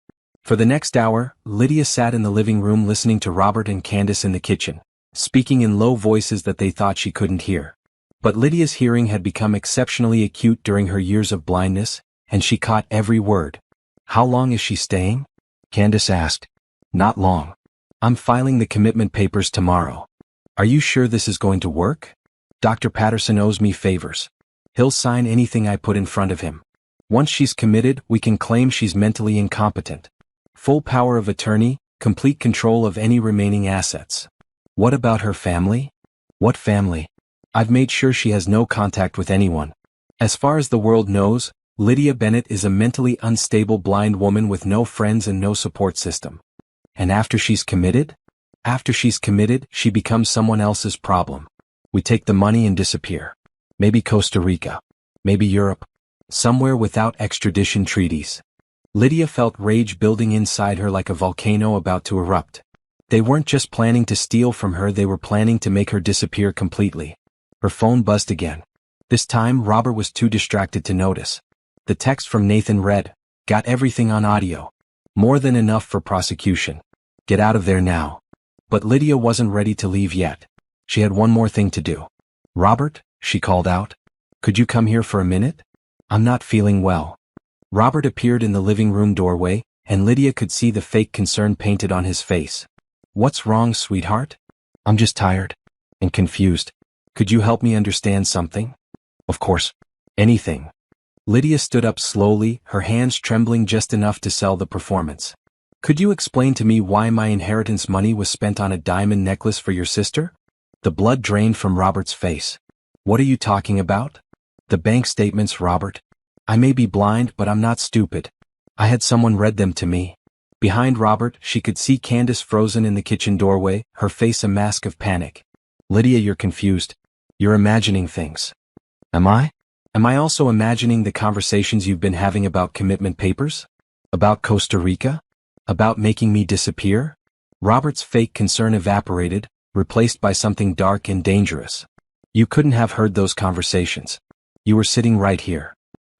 For the next hour, Lydia sat in the living room listening to Robert and Candace in the kitchen, speaking in low voices that they thought she couldn't hear. But Lydia's hearing had become exceptionally acute during her years of blindness, and she caught every word. "How long is she staying?" Candace asked. "Not long. I'm filing the commitment papers tomorrow." "Are you sure this is going to work?" "Dr. Patterson owes me favors. He'll sign anything I put in front of him. Once she's committed, we can claim she's mentally incompetent. Full power of attorney, complete control of any remaining assets." "What about her family?" "What family? I've made sure she has no contact with anyone. As far as the world knows, Lydia Bennett is a mentally unstable blind woman with no friends and no support system." "And after she's committed?" "After she's committed, she becomes someone else's problem. We take the money and disappear. Maybe Costa Rica. Maybe Europe. Somewhere without extradition treaties." Lydia felt rage building inside her like a volcano about to erupt. They weren't just planning to steal from her, they were planning to make her disappear completely. Her phone buzzed again. This time, Robert was too distracted to notice. The text from Nathan read, "Got everything on audio. More than enough for prosecution. Get out of there now." But Lydia wasn't ready to leave yet. She had one more thing to do. "Robert," she called out. "Could you come here for a minute? I'm not feeling well." Robert appeared in the living room doorway, and Lydia could see the fake concern painted on his face. "What's wrong, sweetheart?" "I'm just tired. And confused. Could you help me understand something?" "Of course. Anything." Lydia stood up slowly, her hands trembling just enough to sell the performance. "Could you explain to me why my inheritance money was spent on a diamond necklace for your sister?" The blood drained from Robert's face. "What are you talking about?" "The bank statements, Robert. I may be blind, but I'm not stupid. I had someone read them to me." Behind Robert, she could see Candace frozen in the kitchen doorway, her face a mask of panic. "Lydia, you're confused. You're imagining things." "Am I? Am I also imagining the conversations you've been having about commitment papers? About Costa Rica? About making me disappear?" Robert's fake concern evaporated, replaced by something dark and dangerous. "You couldn't have heard those conversations. You were sitting right here."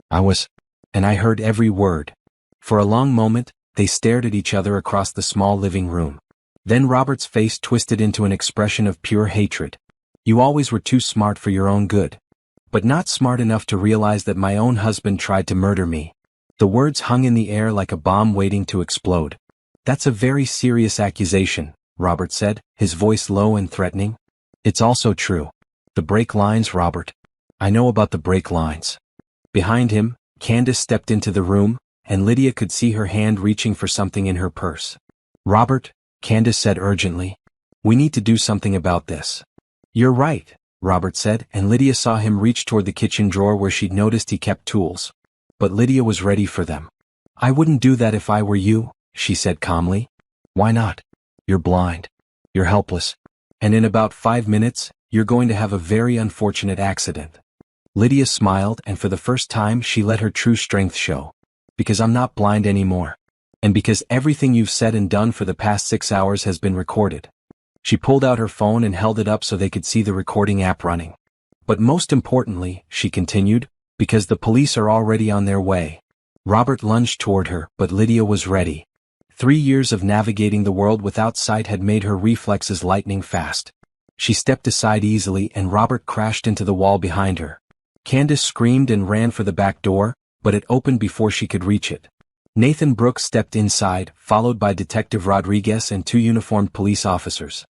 "I was. And I heard every word." For a long moment, they stared at each other across the small living room. Then Robert's face twisted into an expression of pure hatred. "You always were too smart for your own good. But not smart enough to realize that my own husband tried to murder me." The words hung in the air like a bomb waiting to explode. "That's a very serious accusation," Robert said, his voice low and threatening. "It's also true. The break lines, Robert. I know about the break lines." Behind him, Candace stepped into the room, and Lydia could see her hand reaching for something in her purse. "Robert," Candace said urgently. "We need to do something about this." "You're right," Robert said, and Lydia saw him reach toward the kitchen drawer where she'd noticed he kept tools. But Lydia was ready for them. "I wouldn't do that if I were you," she said calmly. "Why not? You're blind. You're helpless. And in about 5 minutes, you're going to have a very unfortunate accident." Lydia smiled, and for the first time she let her true strength show. "Because I'm not blind anymore. And because everything you've said and done for the past 6 hours has been recorded." She pulled out her phone and held it up so they could see the recording app running. "But most importantly," she continued, "because the police are already on their way." Robert lunged toward her, but Lydia was ready. 3 years of navigating the world without sight had made her reflexes lightning fast. She stepped aside easily and Robert crashed into the wall behind her. Candace screamed and ran for the back door, but it opened before she could reach it. Nathan Brooks stepped inside, followed by Detective Rodriguez and 2 uniformed police officers.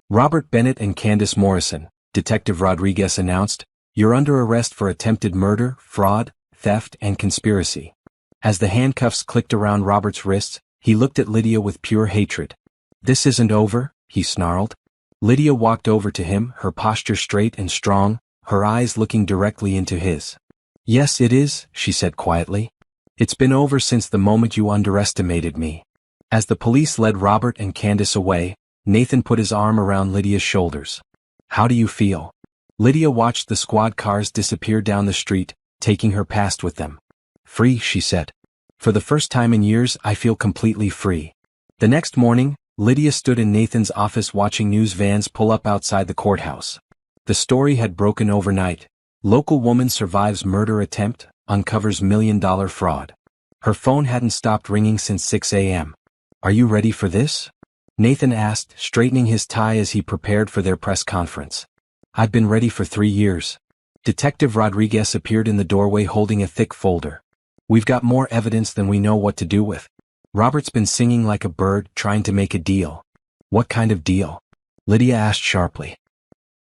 "Robert Bennett and Candace Morrison," Detective Rodriguez announced, "you're under arrest for attempted murder, fraud, theft, and conspiracy." As the handcuffs clicked around Robert's wrists, he looked at Lydia with pure hatred. "This isn't over," he snarled. Lydia walked over to him, her posture straight and strong, her eyes looking directly into his. "Yes, it is," she said quietly. "It's been over since the moment you underestimated me." As the police led Robert and Candace away, Nathan put his arm around Lydia's shoulders. "How do you feel?" Lydia watched the squad cars disappear down the street, taking her past with them. "Free," she said. "For the first time in years, I feel completely free." The next morning, Lydia stood in Nathan's office watching news vans pull up outside the courthouse. The story had broken overnight. Local woman survives murder attempt, uncovers $1 million fraud. Her phone hadn't stopped ringing since 6 a.m. "Are you ready for this?" Nathan asked, straightening his tie as he prepared for their press conference. "I've been ready for 3 years. Detective Rodriguez appeared in the doorway holding a thick folder. "We've got more evidence than we know what to do with." Robert's been singing like a bird, trying to make a deal. "What kind of deal?" Lydia asked sharply.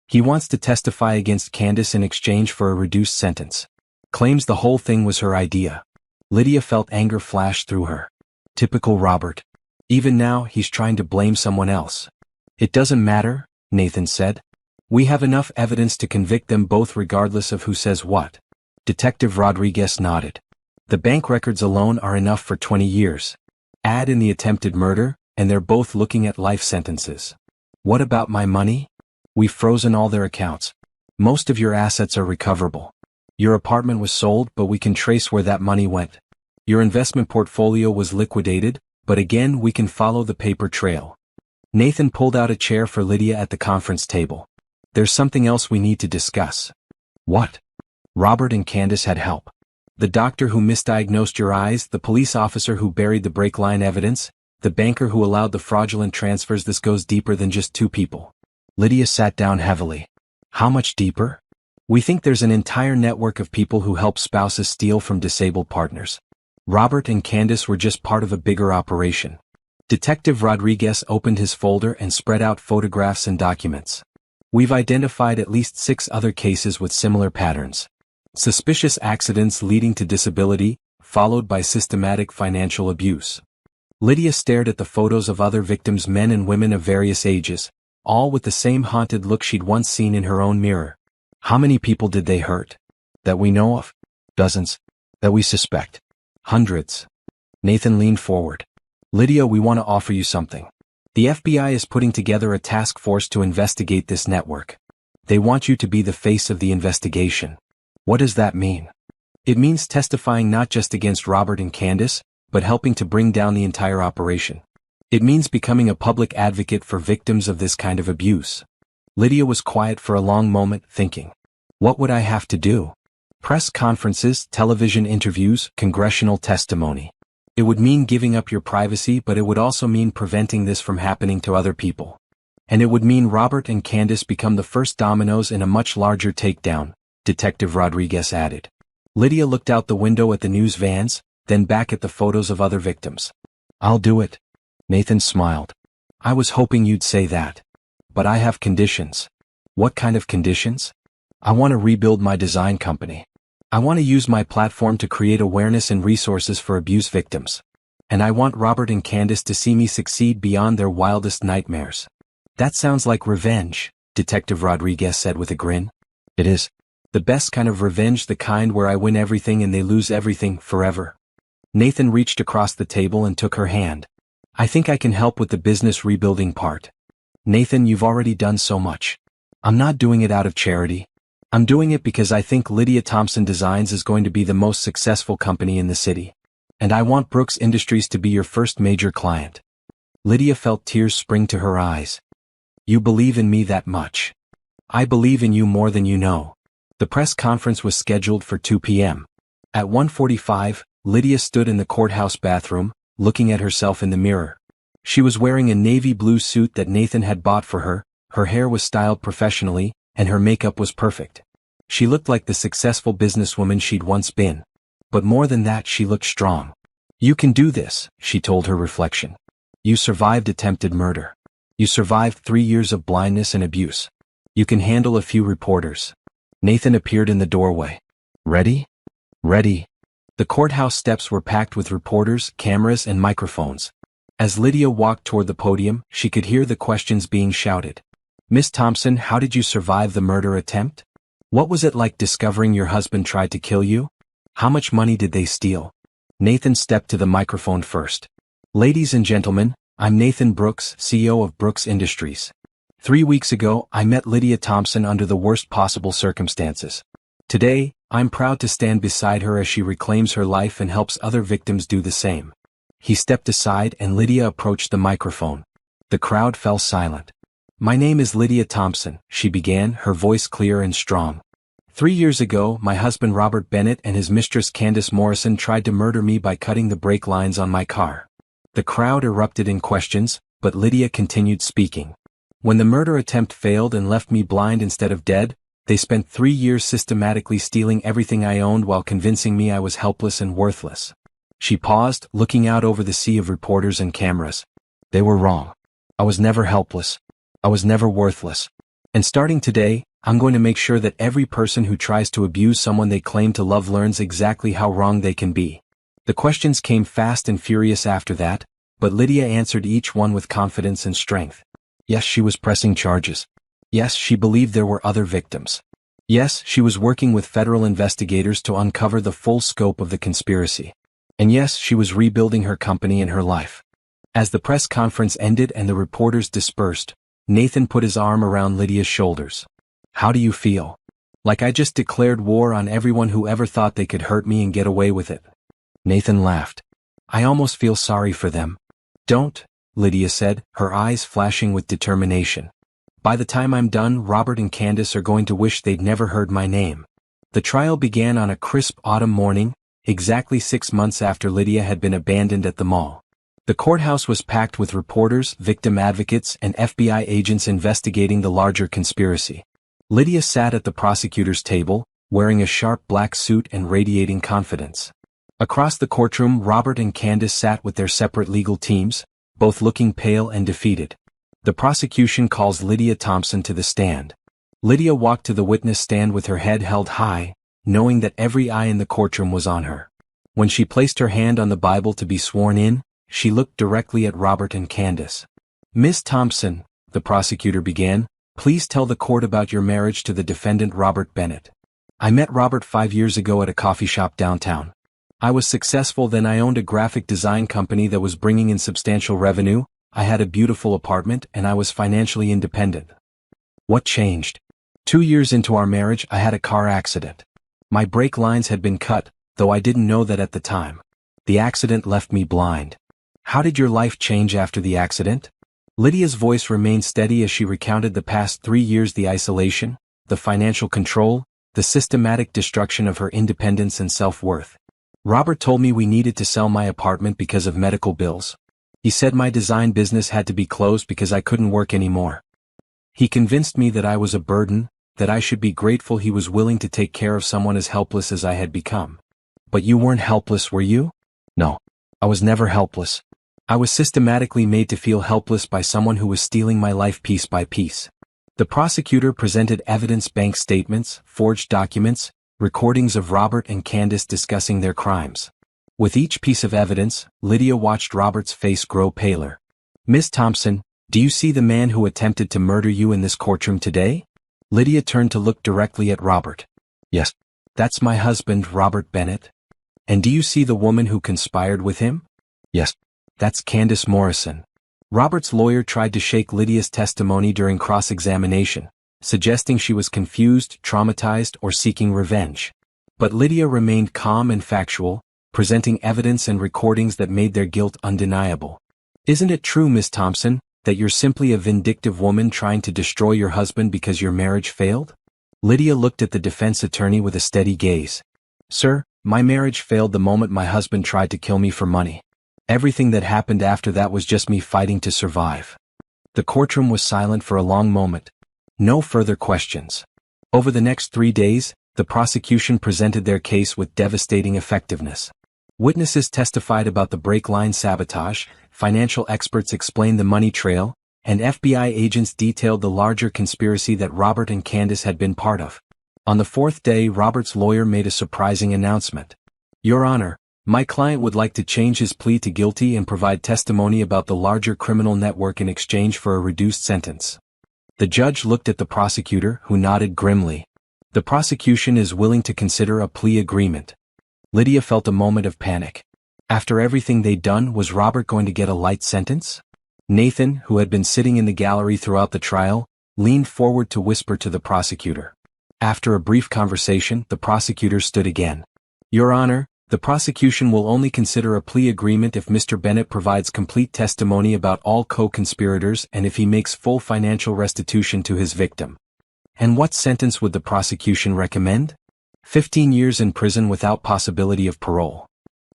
"He wants to testify against Candace in exchange for a reduced sentence. Claims the whole thing was her idea." Lydia felt anger flash through her. Typical Robert. Even now, he's trying to blame someone else. "It doesn't matter," Nathan said. "We have enough evidence to convict them both regardless of who says what." Detective Rodriguez nodded. "The bank records alone are enough for 20 years. Add in the attempted murder, and they're both looking at life sentences." "What about my money?" "We've frozen all their accounts. Most of your assets are recoverable. Your apartment was sold, but we can trace where that money went. Your investment portfolio was liquidated, but again we can follow the paper trail." Nathan pulled out a chair for Lydia at the conference table. "There's something else we need to discuss." "What?" "Robert and Candace had help. The doctor who misdiagnosed your eyes, the police officer who buried the brake line evidence, the banker who allowed the fraudulent transfers. This goes deeper than just 2 people. Lydia sat down heavily. "How much deeper?" "We think there's an entire network of people who help spouses steal from disabled partners. Robert and Candace were just part of a bigger operation." Detective Rodriguez opened his folder and spread out photographs and documents. "We've identified at least 6 other cases with similar patterns. Suspicious accidents leading to disability, followed by systematic financial abuse." Lydia stared at the photos of other victims, men and women of various ages, all with the same haunted look she'd once seen in her own mirror. "How many people did they hurt?" "That we know of?" "Dozens. That we suspect?" "Hundreds." Nathan leaned forward. "Lydia, we want to offer you something. The FBI is putting together a task force to investigate this network. They want you to be the face of the investigation." "What does that mean?" "It means testifying not just against Robert and Candace, but helping to bring down the entire operation. It means becoming a public advocate for victims of this kind of abuse." Lydia was quiet for a long moment, thinking. What would I have to do? Press conferences, television interviews, congressional testimony. It would mean giving up your privacy, but it would also mean preventing this from happening to other people. And it would mean Robert and Candace become the first dominoes in a much larger takedown, Detective Rodriguez added. Lydia looked out the window at the news vans, then back at the photos of other victims. I'll do it. Nathan smiled. I was hoping you'd say that. But I have conditions. What kind of conditions? I want to rebuild my design company. I want to use my platform to create awareness and resources for abuse victims. And I want Robert and Candace to see me succeed beyond their wildest nightmares. That sounds like revenge, Detective Rodriguez said with a grin. It is. The best kind of revenge, the kind where I win everything and they lose everything forever. Nathan reached across the table and took her hand. I think I can help with the business rebuilding part. Nathan, you've already done so much. I'm not doing it out of charity. I'm doing it because I think Lydia Thompson Designs is going to be the most successful company in the city. And I want Brooks Industries to be your first major client. Lydia felt tears spring to her eyes. You believe in me that much. I believe in you more than you know. The press conference was scheduled for 2 p.m. At 1:45, Lydia stood in the courthouse bathroom, looking at herself in the mirror. She was wearing a navy blue suit that Nathan had bought for her, her hair was styled professionally, and her makeup was perfect. She looked like the successful businesswoman she'd once been. But more than that, she looked strong. You can do this, she told her reflection. You survived attempted murder. You survived 3 years of blindness and abuse. You can handle a few reporters. Nathan appeared in the doorway. Ready? Ready. The courthouse steps were packed with reporters, cameras, and microphones. As Lydia walked toward the podium, she could hear the questions being shouted. Miss Thompson, how did you survive the murder attempt? What was it like discovering your husband tried to kill you? How much money did they steal? Nathan stepped to the microphone first. Ladies and gentlemen, I'm Nathan Brooks, CEO of Brooks Industries. 3 weeks ago, I met Lydia Thompson under the worst possible circumstances. Today, I'm proud to stand beside her as she reclaims her life and helps other victims do the same. He stepped aside and Lydia approached the microphone. The crowd fell silent. My name is Lydia Thompson, she began, her voice clear and strong. 3 years ago, my husband Robert Bennett and his mistress Candace Morrison tried to murder me by cutting the brake lines on my car. The crowd erupted in questions, but Lydia continued speaking. When the murder attempt failed and left me blind instead of dead, they spent 3 years systematically stealing everything I owned while convincing me I was helpless and worthless. She paused, looking out over the sea of reporters and cameras. They were wrong. I was never helpless. I was never worthless. And starting today, I'm going to make sure that every person who tries to abuse someone they claim to love learns exactly how wrong they can be. The questions came fast and furious after that, but Lydia answered each one with confidence and strength. Yes, she was pressing charges. Yes, she believed there were other victims. Yes, she was working with federal investigators to uncover the full scope of the conspiracy. And yes, she was rebuilding her company and her life. As the press conference ended and the reporters dispersed, Nathan put his arm around Lydia's shoulders. How do you feel? Like I just declared war on everyone who ever thought they could hurt me and get away with it. Nathan laughed. I almost feel sorry for them. Don't, Lydia said, her eyes flashing with determination. By the time I'm done, Robert and Candace are going to wish they'd never heard my name. The trial began on a crisp autumn morning, exactly 6 months after Lydia had been abandoned at the mall. The courthouse was packed with reporters, victim advocates, and FBI agents investigating the larger conspiracy. Lydia sat at the prosecutor's table, wearing a sharp black suit and radiating confidence. Across the courtroom, Robert and Candace sat with their separate legal teams, both looking pale and defeated. The prosecution calls Lydia Thompson to the stand. Lydia walked to the witness stand with her head held high, knowing that every eye in the courtroom was on her. When she placed her hand on the Bible to be sworn in, she looked directly at Robert and Candace. Miss Thompson, the prosecutor began, please tell the court about your marriage to the defendant Robert Bennett. I met Robert 5 years ago at a coffee shop downtown. I was successful then. I owned a graphic design company that was bringing in substantial revenue, I had a beautiful apartment, and I was financially independent. What changed? 2 years into our marriage, I had a car accident. My brake lines had been cut, though I didn't know that at the time. The accident left me blind. How did your life change after the accident? Lydia's voice remained steady as she recounted the past 3 years, the isolation, the financial control, the systematic destruction of her independence and self-worth. Robert told me we needed to sell my apartment because of medical bills. He said my design business had to be closed because I couldn't work anymore. He convinced me that I was a burden, that I should be grateful he was willing to take care of someone as helpless as I had become. But you weren't helpless, were you? No. I was never helpless. I was systematically made to feel helpless by someone who was stealing my life piece by piece. The prosecutor presented evidence, bank statements, forged documents, recordings of Robert and Candace discussing their crimes. With each piece of evidence, Lydia watched Robert's face grow paler. "Miss Thompson, do you see the man who attempted to murder you in this courtroom today?" Lydia turned to look directly at Robert. "Yes. That's my husband, Robert Bennett." "And do you see the woman who conspired with him?" "Yes. That's Candace Morrison." Robert's lawyer tried to shake Lydia's testimony during cross-examination, suggesting she was confused, traumatized, or seeking revenge. But Lydia remained calm and factual, presenting evidence and recordings that made their guilt undeniable. "Isn't it true, Miss Thompson, that you're simply a vindictive woman trying to destroy your husband because your marriage failed?" Lydia looked at the defense attorney with a steady gaze. "Sir, my marriage failed the moment my husband tried to kill me for money. Everything that happened after that was just me fighting to survive." The courtroom was silent for a long moment. No further questions. Over the next 3 days, the prosecution presented their case with devastating effectiveness. Witnesses testified about the brake line sabotage, financial experts explained the money trail, and FBI agents detailed the larger conspiracy that Robert and Candace had been part of. On the 4th day, Robert's lawyer made a surprising announcement. "Your Honor, my client would like to change his plea to guilty and provide testimony about the larger criminal network in exchange for a reduced sentence." The judge looked at the prosecutor, who nodded grimly. "The prosecution is willing to consider a plea agreement." Lydia felt a moment of panic. After everything they'd done, was Robert going to get a light sentence? Nathan, who had been sitting in the gallery throughout the trial, leaned forward to whisper to the prosecutor. After a brief conversation, the prosecutor stood again. "Your Honor, the prosecution will only consider a plea agreement if Mr. Bennett provides complete testimony about all co-conspirators and if he makes full financial restitution to his victim." "And what sentence would the prosecution recommend?" 15 years in prison without possibility of parole.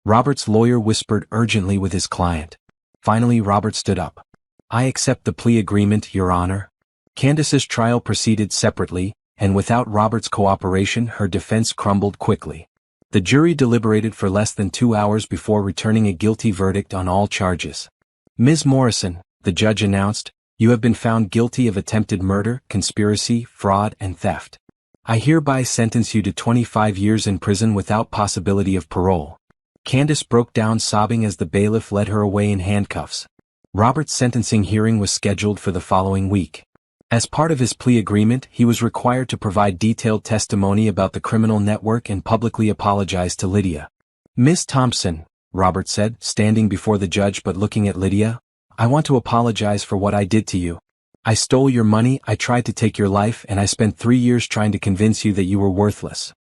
Robert's lawyer whispered urgently with his client. Finally, Robert stood up. "I accept the plea agreement, Your Honor." Candace's trial proceeded separately, and without Robert's cooperation, her defense crumbled quickly. The jury deliberated for less than 2 hours before returning a guilty verdict on all charges. "Ms. Morrison," the judge announced, "you have been found guilty of attempted murder, conspiracy, fraud, and theft. I hereby sentence you to 25 years in prison without possibility of parole." Candace broke down sobbing as the bailiff led her away in handcuffs. Robert's sentencing hearing was scheduled for the following week. As part of his plea agreement, he was required to provide detailed testimony about the criminal network and publicly apologize to Lydia. "Miss Thompson," Robert said, standing before the judge but looking at Lydia, "I want to apologize for what I did to you. I stole your money, I tried to take your life, and I spent 3 years trying to convince you that you were worthless."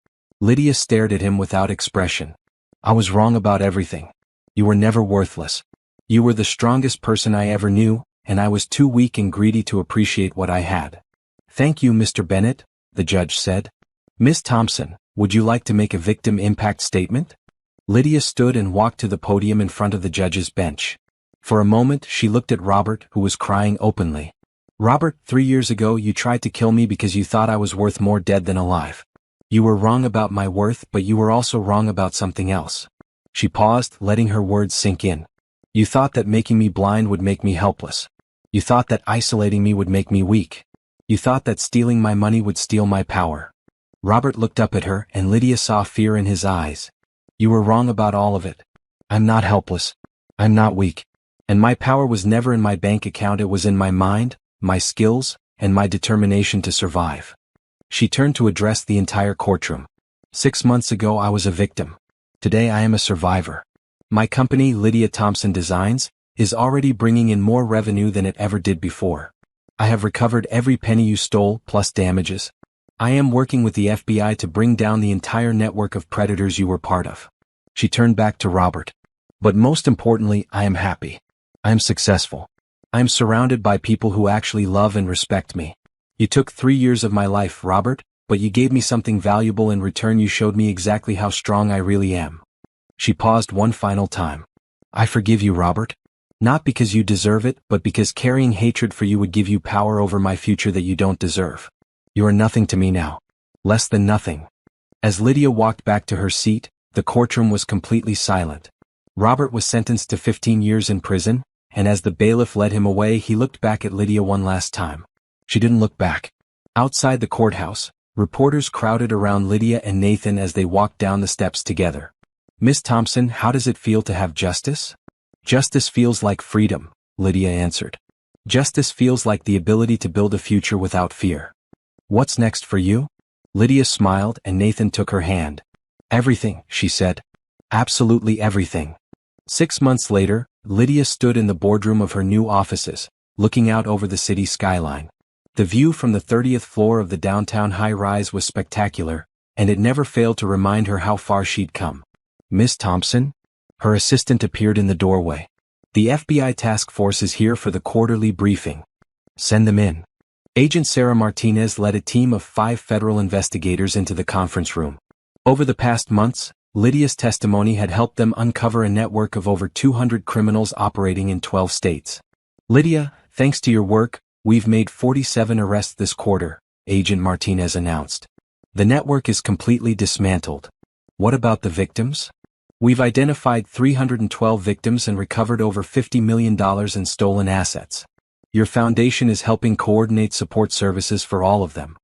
Lydia stared at him without expression. "I was wrong about everything. You were never worthless. You were the strongest person I ever knew, and I was too weak and greedy to appreciate what I had." "Thank you, Mr. Bennett," the judge said. "Miss Thompson, would you like to make a victim impact statement?" Lydia stood and walked to the podium in front of the judge's bench. For a moment, she looked at Robert, who was crying openly. "Robert, 3 years ago you tried to kill me because you thought I was worth more dead than alive. You were wrong about my worth, but you were also wrong about something else." She paused, letting her words sink in. "You thought that making me blind would make me helpless. You thought that isolating me would make me weak. You thought that stealing my money would steal my power." Robert looked up at her, and Lydia saw fear in his eyes. "You were wrong about all of it. I'm not helpless. I'm not weak. And my power was never in my bank account, it was in my mind, my skills, and my determination to survive." She turned to address the entire courtroom. 6 months ago I was a victim. Today I am a survivor. My company, Lydia Thompson Designs, is already bringing in more revenue than it ever did before. I have recovered every penny you stole, plus damages. I am working with the FBI to bring down the entire network of predators you were part of. She turned back to Robert. "But most importantly, I am happy. I am successful. I am surrounded by people who actually love and respect me. You took 3 years of my life, Robert, but you gave me something valuable in return. You showed me exactly how strong I really am." She paused one final time. "I forgive you, Robert. Not because you deserve it, but because carrying hatred for you would give you power over my future that you don't deserve. You are nothing to me now. Less than nothing." As Lydia walked back to her seat, the courtroom was completely silent. Robert was sentenced to 15 years in prison, and as the bailiff led him away, he looked back at Lydia one last time. She didn't look back. Outside the courthouse, Reporters crowded around Lydia and Nathan as they walked down the steps together. "Miss Thompson, how does it feel to have justice?" "Justice feels like freedom," Lydia answered. "Justice feels like the ability to build a future without fear." "What's next for you?" Lydia smiled and Nathan took her hand. "Everything," she said. "Absolutely everything." 6 months later, Lydia stood in the boardroom of her new offices, looking out over the city skyline. The view from the 30th floor of the downtown high-rise was spectacular, and it never failed to remind her how far she'd come. "Miss Thompson?" Her assistant appeared in the doorway. "The FBI task force is here for the quarterly briefing." "Send them in." Agent Sarah Martinez led a team of 5 federal investigators into the conference room. Over the past months, Lydia's testimony had helped them uncover a network of over 200 criminals operating in 12 states. "Lydia, thanks to your work, we've made 47 arrests this quarter," Agent Martinez announced. "The network is completely dismantled." "What about the victims?" "We've identified 312 victims and recovered over $50 million in stolen assets. Your foundation is helping coordinate support services for all of them."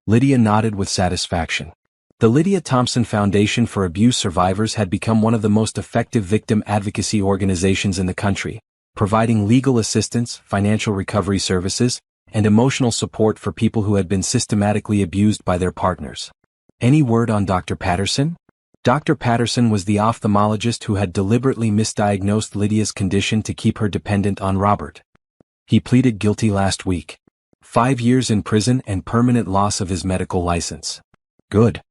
Lydia nodded with satisfaction. The Lydia Thompson Foundation for Abuse Survivors had become one of the most effective victim advocacy organizations in the country, providing legal assistance, financial recovery services, and emotional support for people who had been systematically abused by their partners. "Any word on Dr. Patterson?" Dr. Patterson was the ophthalmologist who had deliberately misdiagnosed Lydia's condition to keep her dependent on Robert. He pleaded guilty last week. 5 years in prison and permanent loss of his medical license. "Good."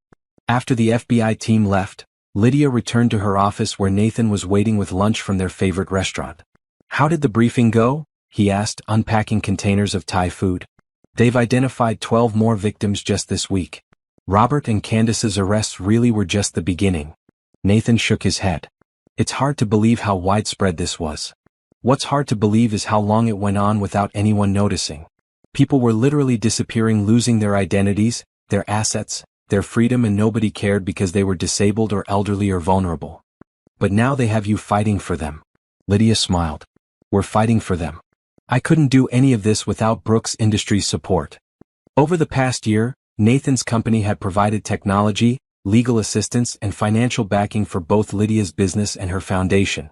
After the FBI team left, Lydia returned to her office where Nathan was waiting with lunch from their favorite restaurant. "How did the briefing go?" he asked, unpacking containers of Thai food. "They've identified 12 more victims just this week. Robert and Candace's arrests really were just the beginning." Nathan shook his head. "It's hard to believe how widespread this was. What's hard to believe is how long it went on without anyone noticing. People were literally disappearing, losing their identities, their assets, their freedom, and nobody cared because they were disabled or elderly or vulnerable. But now they have you fighting for them." Lydia smiled. "We're fighting for them. I couldn't do any of this without Brooks Industries' support." Over the past year, Nathan's company had provided technology, legal assistance, and financial backing for both Lydia's business and her foundation.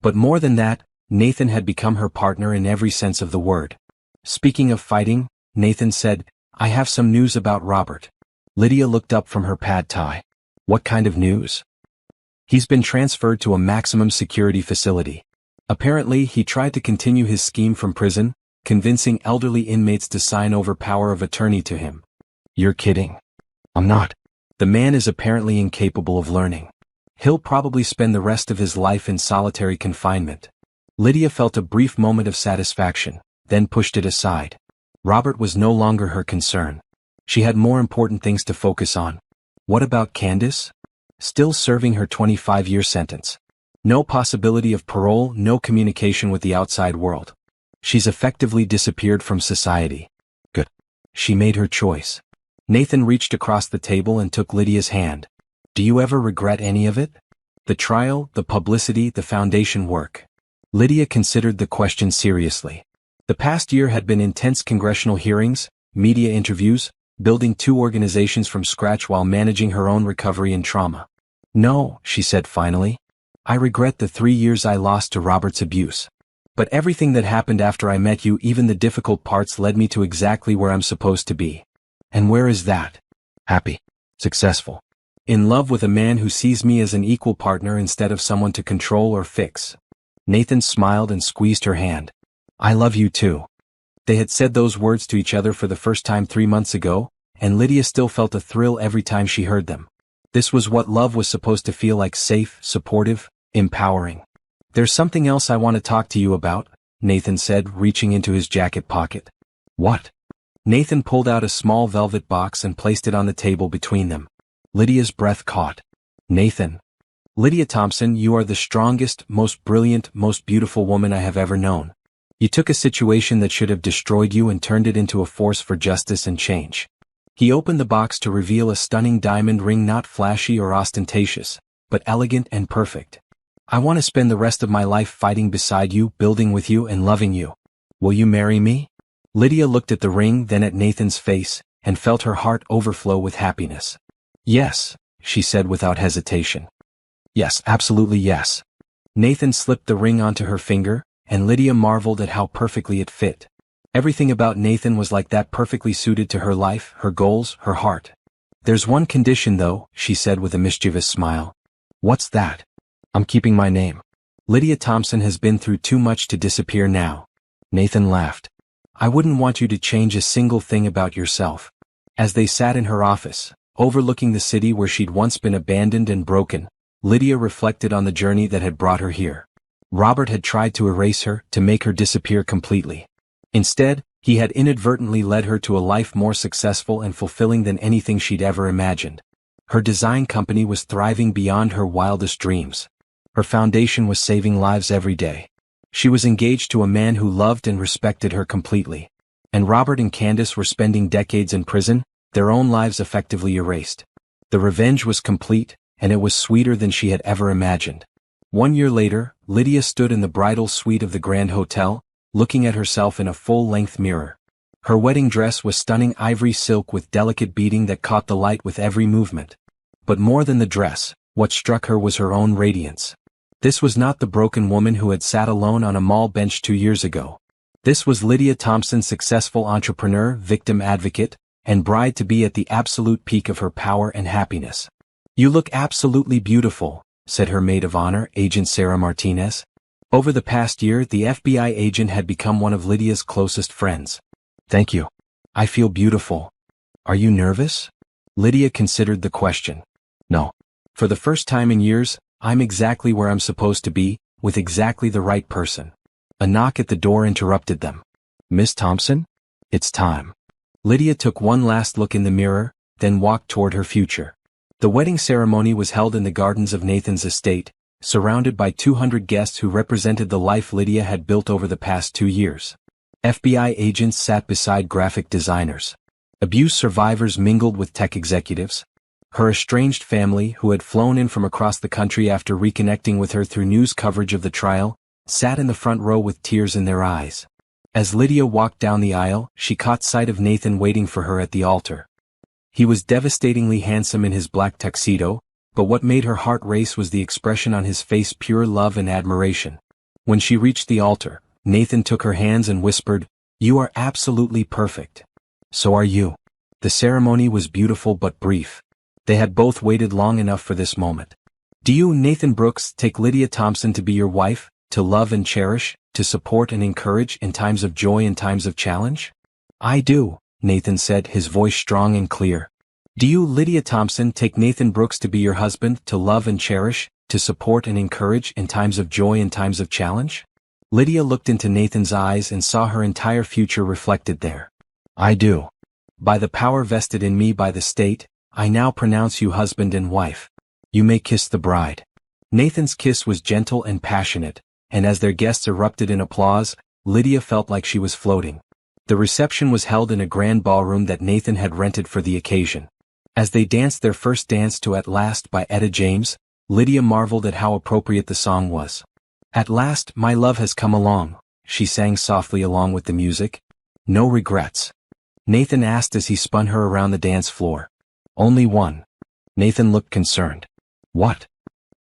But more than that, Nathan had become her partner in every sense of the word. "Speaking of fighting," Nathan said, "I have some news about Robert." Lydia looked up from her pad thai. "What kind of news?" "He's been transferred to a maximum security facility. Apparently, he tried to continue his scheme from prison, convincing elderly inmates to sign over power of attorney to him." "You're kidding." "I'm not. The man is apparently incapable of learning. He'll probably spend the rest of his life in solitary confinement." Lydia felt a brief moment of satisfaction, then pushed it aside. Robert was no longer her concern. She had more important things to focus on. What about Candace? Still serving her 25-year sentence. No possibility of parole, no communication with the outside world. She's effectively disappeared from society. Good. She made her choice. Nathan reached across the table and took Lydia's hand. "Do you ever regret any of it? The trial, the publicity, the foundation work?" Lydia considered the question seriously. The past year had been intense: congressional hearings, media interviews, building 2 organizations from scratch while managing her own recovery and trauma. "No," she said finally. "I regret the 3 years I lost to Robert's abuse. But everything that happened after I met you, even the difficult parts, led me to exactly where I'm supposed to be." "And where is that?" "Happy. Successful. In love with a man who sees me as an equal partner instead of someone to control or fix." Nathan smiled and squeezed her hand. "I love you too." They had said those words to each other for the first time 3 months ago, and Lydia still felt a thrill every time she heard them. This was what love was supposed to feel like: safe, supportive, empowering. "There's something else I want to talk to you about," Nathan said, reaching into his jacket pocket. "What?" Nathan pulled out a small velvet box and placed it on the table between them. Lydia's breath caught. "Nathan." "Lydia Thompson, you are the strongest, most brilliant, most beautiful woman I have ever known. You took a situation that should have destroyed you and turned it into a force for justice and change." He opened the box to reveal a stunning diamond ring, not flashy or ostentatious, but elegant and perfect. "I want to spend the rest of my life fighting beside you, building with you, and loving you. Will you marry me?" Lydia looked at the ring, then at Nathan's face, and felt her heart overflow with happiness. "Yes," she said without hesitation. "Yes, absolutely yes." Nathan slipped the ring onto her finger, and Lydia marveled at how perfectly it fit. Everything about Nathan was like that, perfectly suited to her life, her goals, her heart. "There's one condition though," she said with a mischievous smile. "What's that?" "I'm keeping my name. Lydia Thompson has been through too much to disappear now." Nathan laughed. "I wouldn't want you to change a single thing about yourself." As they sat in her office, overlooking the city where she'd once been abandoned and broken, Lydia reflected on the journey that had brought her here. Robert had tried to erase her, to make her disappear completely. Instead, he had inadvertently led her to a life more successful and fulfilling than anything she'd ever imagined. Her design company was thriving beyond her wildest dreams. Her foundation was saving lives every day. She was engaged to a man who loved and respected her completely. And Robert and Candace were spending decades in prison, their own lives effectively erased. The revenge was complete, and it was sweeter than she had ever imagined. 1 year later, Lydia stood in the bridal suite of the Grand Hotel, looking at herself in a full-length mirror. Her wedding dress was stunning ivory silk with delicate beading that caught the light with every movement. But more than the dress, what struck her was her own radiance. This was not the broken woman who had sat alone on a mall bench 2 years ago. This was Lydia Thompson, successful entrepreneur, victim advocate, and bride-to-be at the absolute peak of her power and happiness. "You look absolutely beautiful," said her maid of honor, Agent Sarah Martinez. Over the past year, the FBI agent had become one of Lydia's closest friends. "Thank you. I feel beautiful." "Are you nervous?" Lydia considered the question. "No. For the first time in years, I'm exactly where I'm supposed to be, with exactly the right person." A knock at the door interrupted them. "Miss Thompson? It's time." Lydia took one last look in the mirror, then walked toward her future. The wedding ceremony was held in the gardens of Nathan's estate, surrounded by 200 guests who represented the life Lydia had built over the past 2 years. FBI agents sat beside graphic designers. Abuse survivors mingled with tech executives. Her estranged family, who had flown in from across the country after reconnecting with her through news coverage of the trial, sat in the front row with tears in their eyes. As Lydia walked down the aisle, she caught sight of Nathan waiting for her at the altar. He was devastatingly handsome in his black tuxedo, but what made her heart race was the expression on his face, pure love and admiration. When she reached the altar, Nathan took her hands and whispered, "You are absolutely perfect. So are you." The ceremony was beautiful but brief. They had both waited long enough for this moment. "Do you, Nathan Brooks, take Lydia Thompson to be your wife, to love and cherish, to support and encourage in times of joy and times of challenge?" "I do," Nathan said, his voice strong and clear. "Do you, Lydia Thompson, take Nathan Brooks to be your husband, to love and cherish, to support and encourage in times of joy and times of challenge?" Lydia looked into Nathan's eyes and saw her entire future reflected there. "I do. By the power vested in me by the state, I now pronounce you husband and wife. You may kiss the bride." Nathan's kiss was gentle and passionate, and as their guests erupted in applause, Lydia felt like she was floating. The reception was held in a grand ballroom that Nathan had rented for the occasion. As they danced their first dance to "At Last" by Etta James, Lydia marveled at how appropriate the song was. "At last, my love has come along," she sang softly along with the music. "No regrets?" Nathan asked as he spun her around the dance floor. "Only one." Nathan looked concerned. "What?"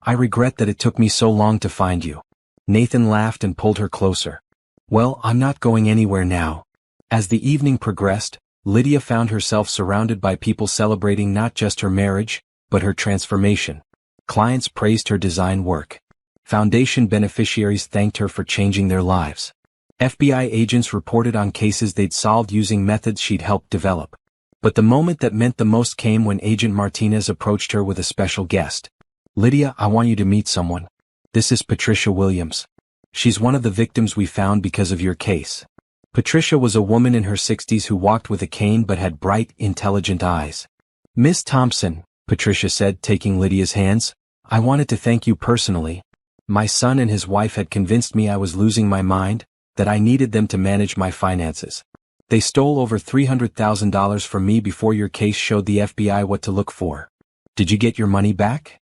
"I regret that it took me so long to find you." Nathan laughed and pulled her closer. "Well, I'm not going anywhere now." As the evening progressed, Lydia found herself surrounded by people celebrating not just her marriage, but her transformation. Clients praised her design work. Foundation beneficiaries thanked her for changing their lives. FBI agents reported on cases they'd solved using methods she'd helped develop. But the moment that meant the most came when Agent Martinez approached her with a special guest. "Lydia, I want you to meet someone. This is Patricia Williams. She's one of the victims we found because of your case." Patricia was a woman in her 60s who walked with a cane but had bright, intelligent eyes. "Miss Thompson," Patricia said, taking Lydia's hands, "I wanted to thank you personally. My son and his wife had convinced me I was losing my mind, that I needed them to manage my finances. They stole over $300,000 from me before your case showed the FBI what to look for. Did you get your money back?"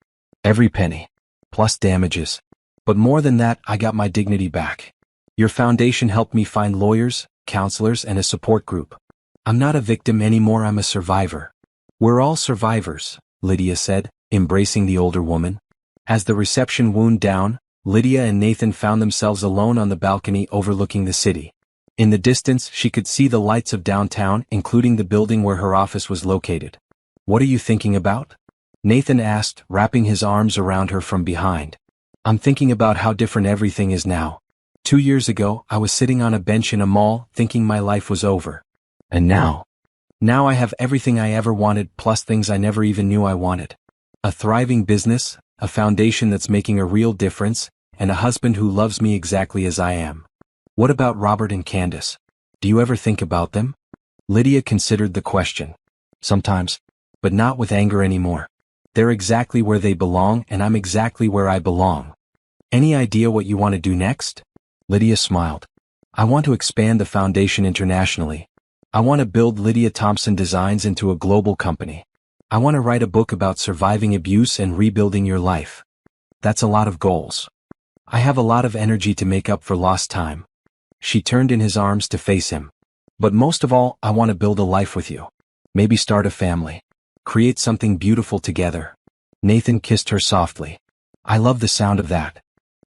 "Every penny. Plus damages. But more than that, I got my dignity back. Your foundation helped me find lawyers, counselors, and a support group. I'm not a victim anymore, I'm a survivor. We're all survivors, Lydia said, embracing the older woman. As the reception wound down, Lydia and Nathan found themselves alone on the balcony overlooking the city. In the distance, she could see the lights of downtown, including the building where her office was located. What are you thinking about? Nathan asked, wrapping his arms around her from behind. I'm thinking about how different everything is now. 2 years ago, I was sitting on a bench in a mall, thinking my life was over. And now I have everything I ever wanted, plus things I never even knew I wanted. A thriving business, a foundation that's making a real difference, and a husband who loves me exactly as I am. What about Robert and Candace? Do you ever think about them? Lydia considered the question. Sometimes, but not with anger anymore. They're exactly where they belong, and I'm exactly where I belong. Any idea what you want to do next? Lydia smiled. I want to expand the foundation internationally. I want to build Lydia Thompson Designs into a global company. I want to write a book about surviving abuse and rebuilding your life. That's a lot of goals. I have a lot of energy to make up for lost time. She turned in his arms to face him. But most of all, I want to build a life with you. Maybe start a family. Create something beautiful together. Nathan kissed her softly. I love the sound of that.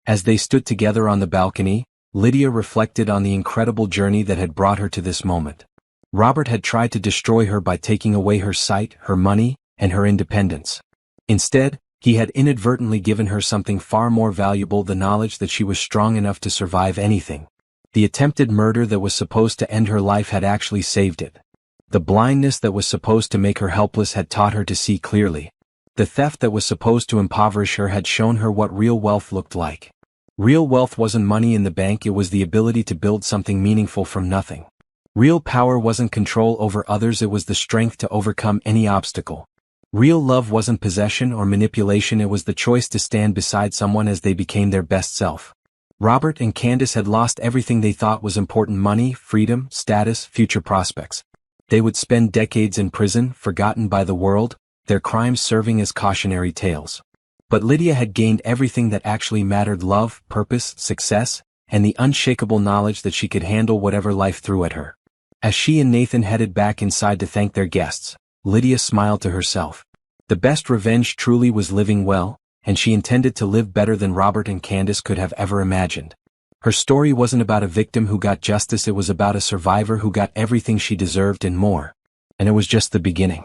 As they stood together on the balcony, Lydia reflected on the incredible journey that had brought her to this moment. Robert had tried to destroy her by taking away her sight, her money, and her independence. Instead, he had inadvertently given her something far more valuable, the knowledge that she was strong enough to survive anything. The attempted murder that was supposed to end her life had actually saved it. The blindness that was supposed to make her helpless had taught her to see clearly. The theft that was supposed to impoverish her had shown her what real wealth looked like. Real wealth wasn't money in the bank, it was the ability to build something meaningful from nothing. Real power wasn't control over others, it was the strength to overcome any obstacle. Real love wasn't possession or manipulation, it was the choice to stand beside someone as they became their best self. Robert and Candace had lost everything they thought was important: money, freedom, status, future prospects. They would spend decades in prison, forgotten by the world, their crimes serving as cautionary tales. But Lydia had gained everything that actually mattered: love, purpose, success, and the unshakable knowledge that she could handle whatever life threw at her. As she and Nathan headed back inside to thank their guests, Lydia smiled to herself. The best revenge truly was living well, and she intended to live better than Robert and Candace could have ever imagined. Her story wasn't about a victim who got justice, it was about a survivor who got everything she deserved and more. And it was just the beginning.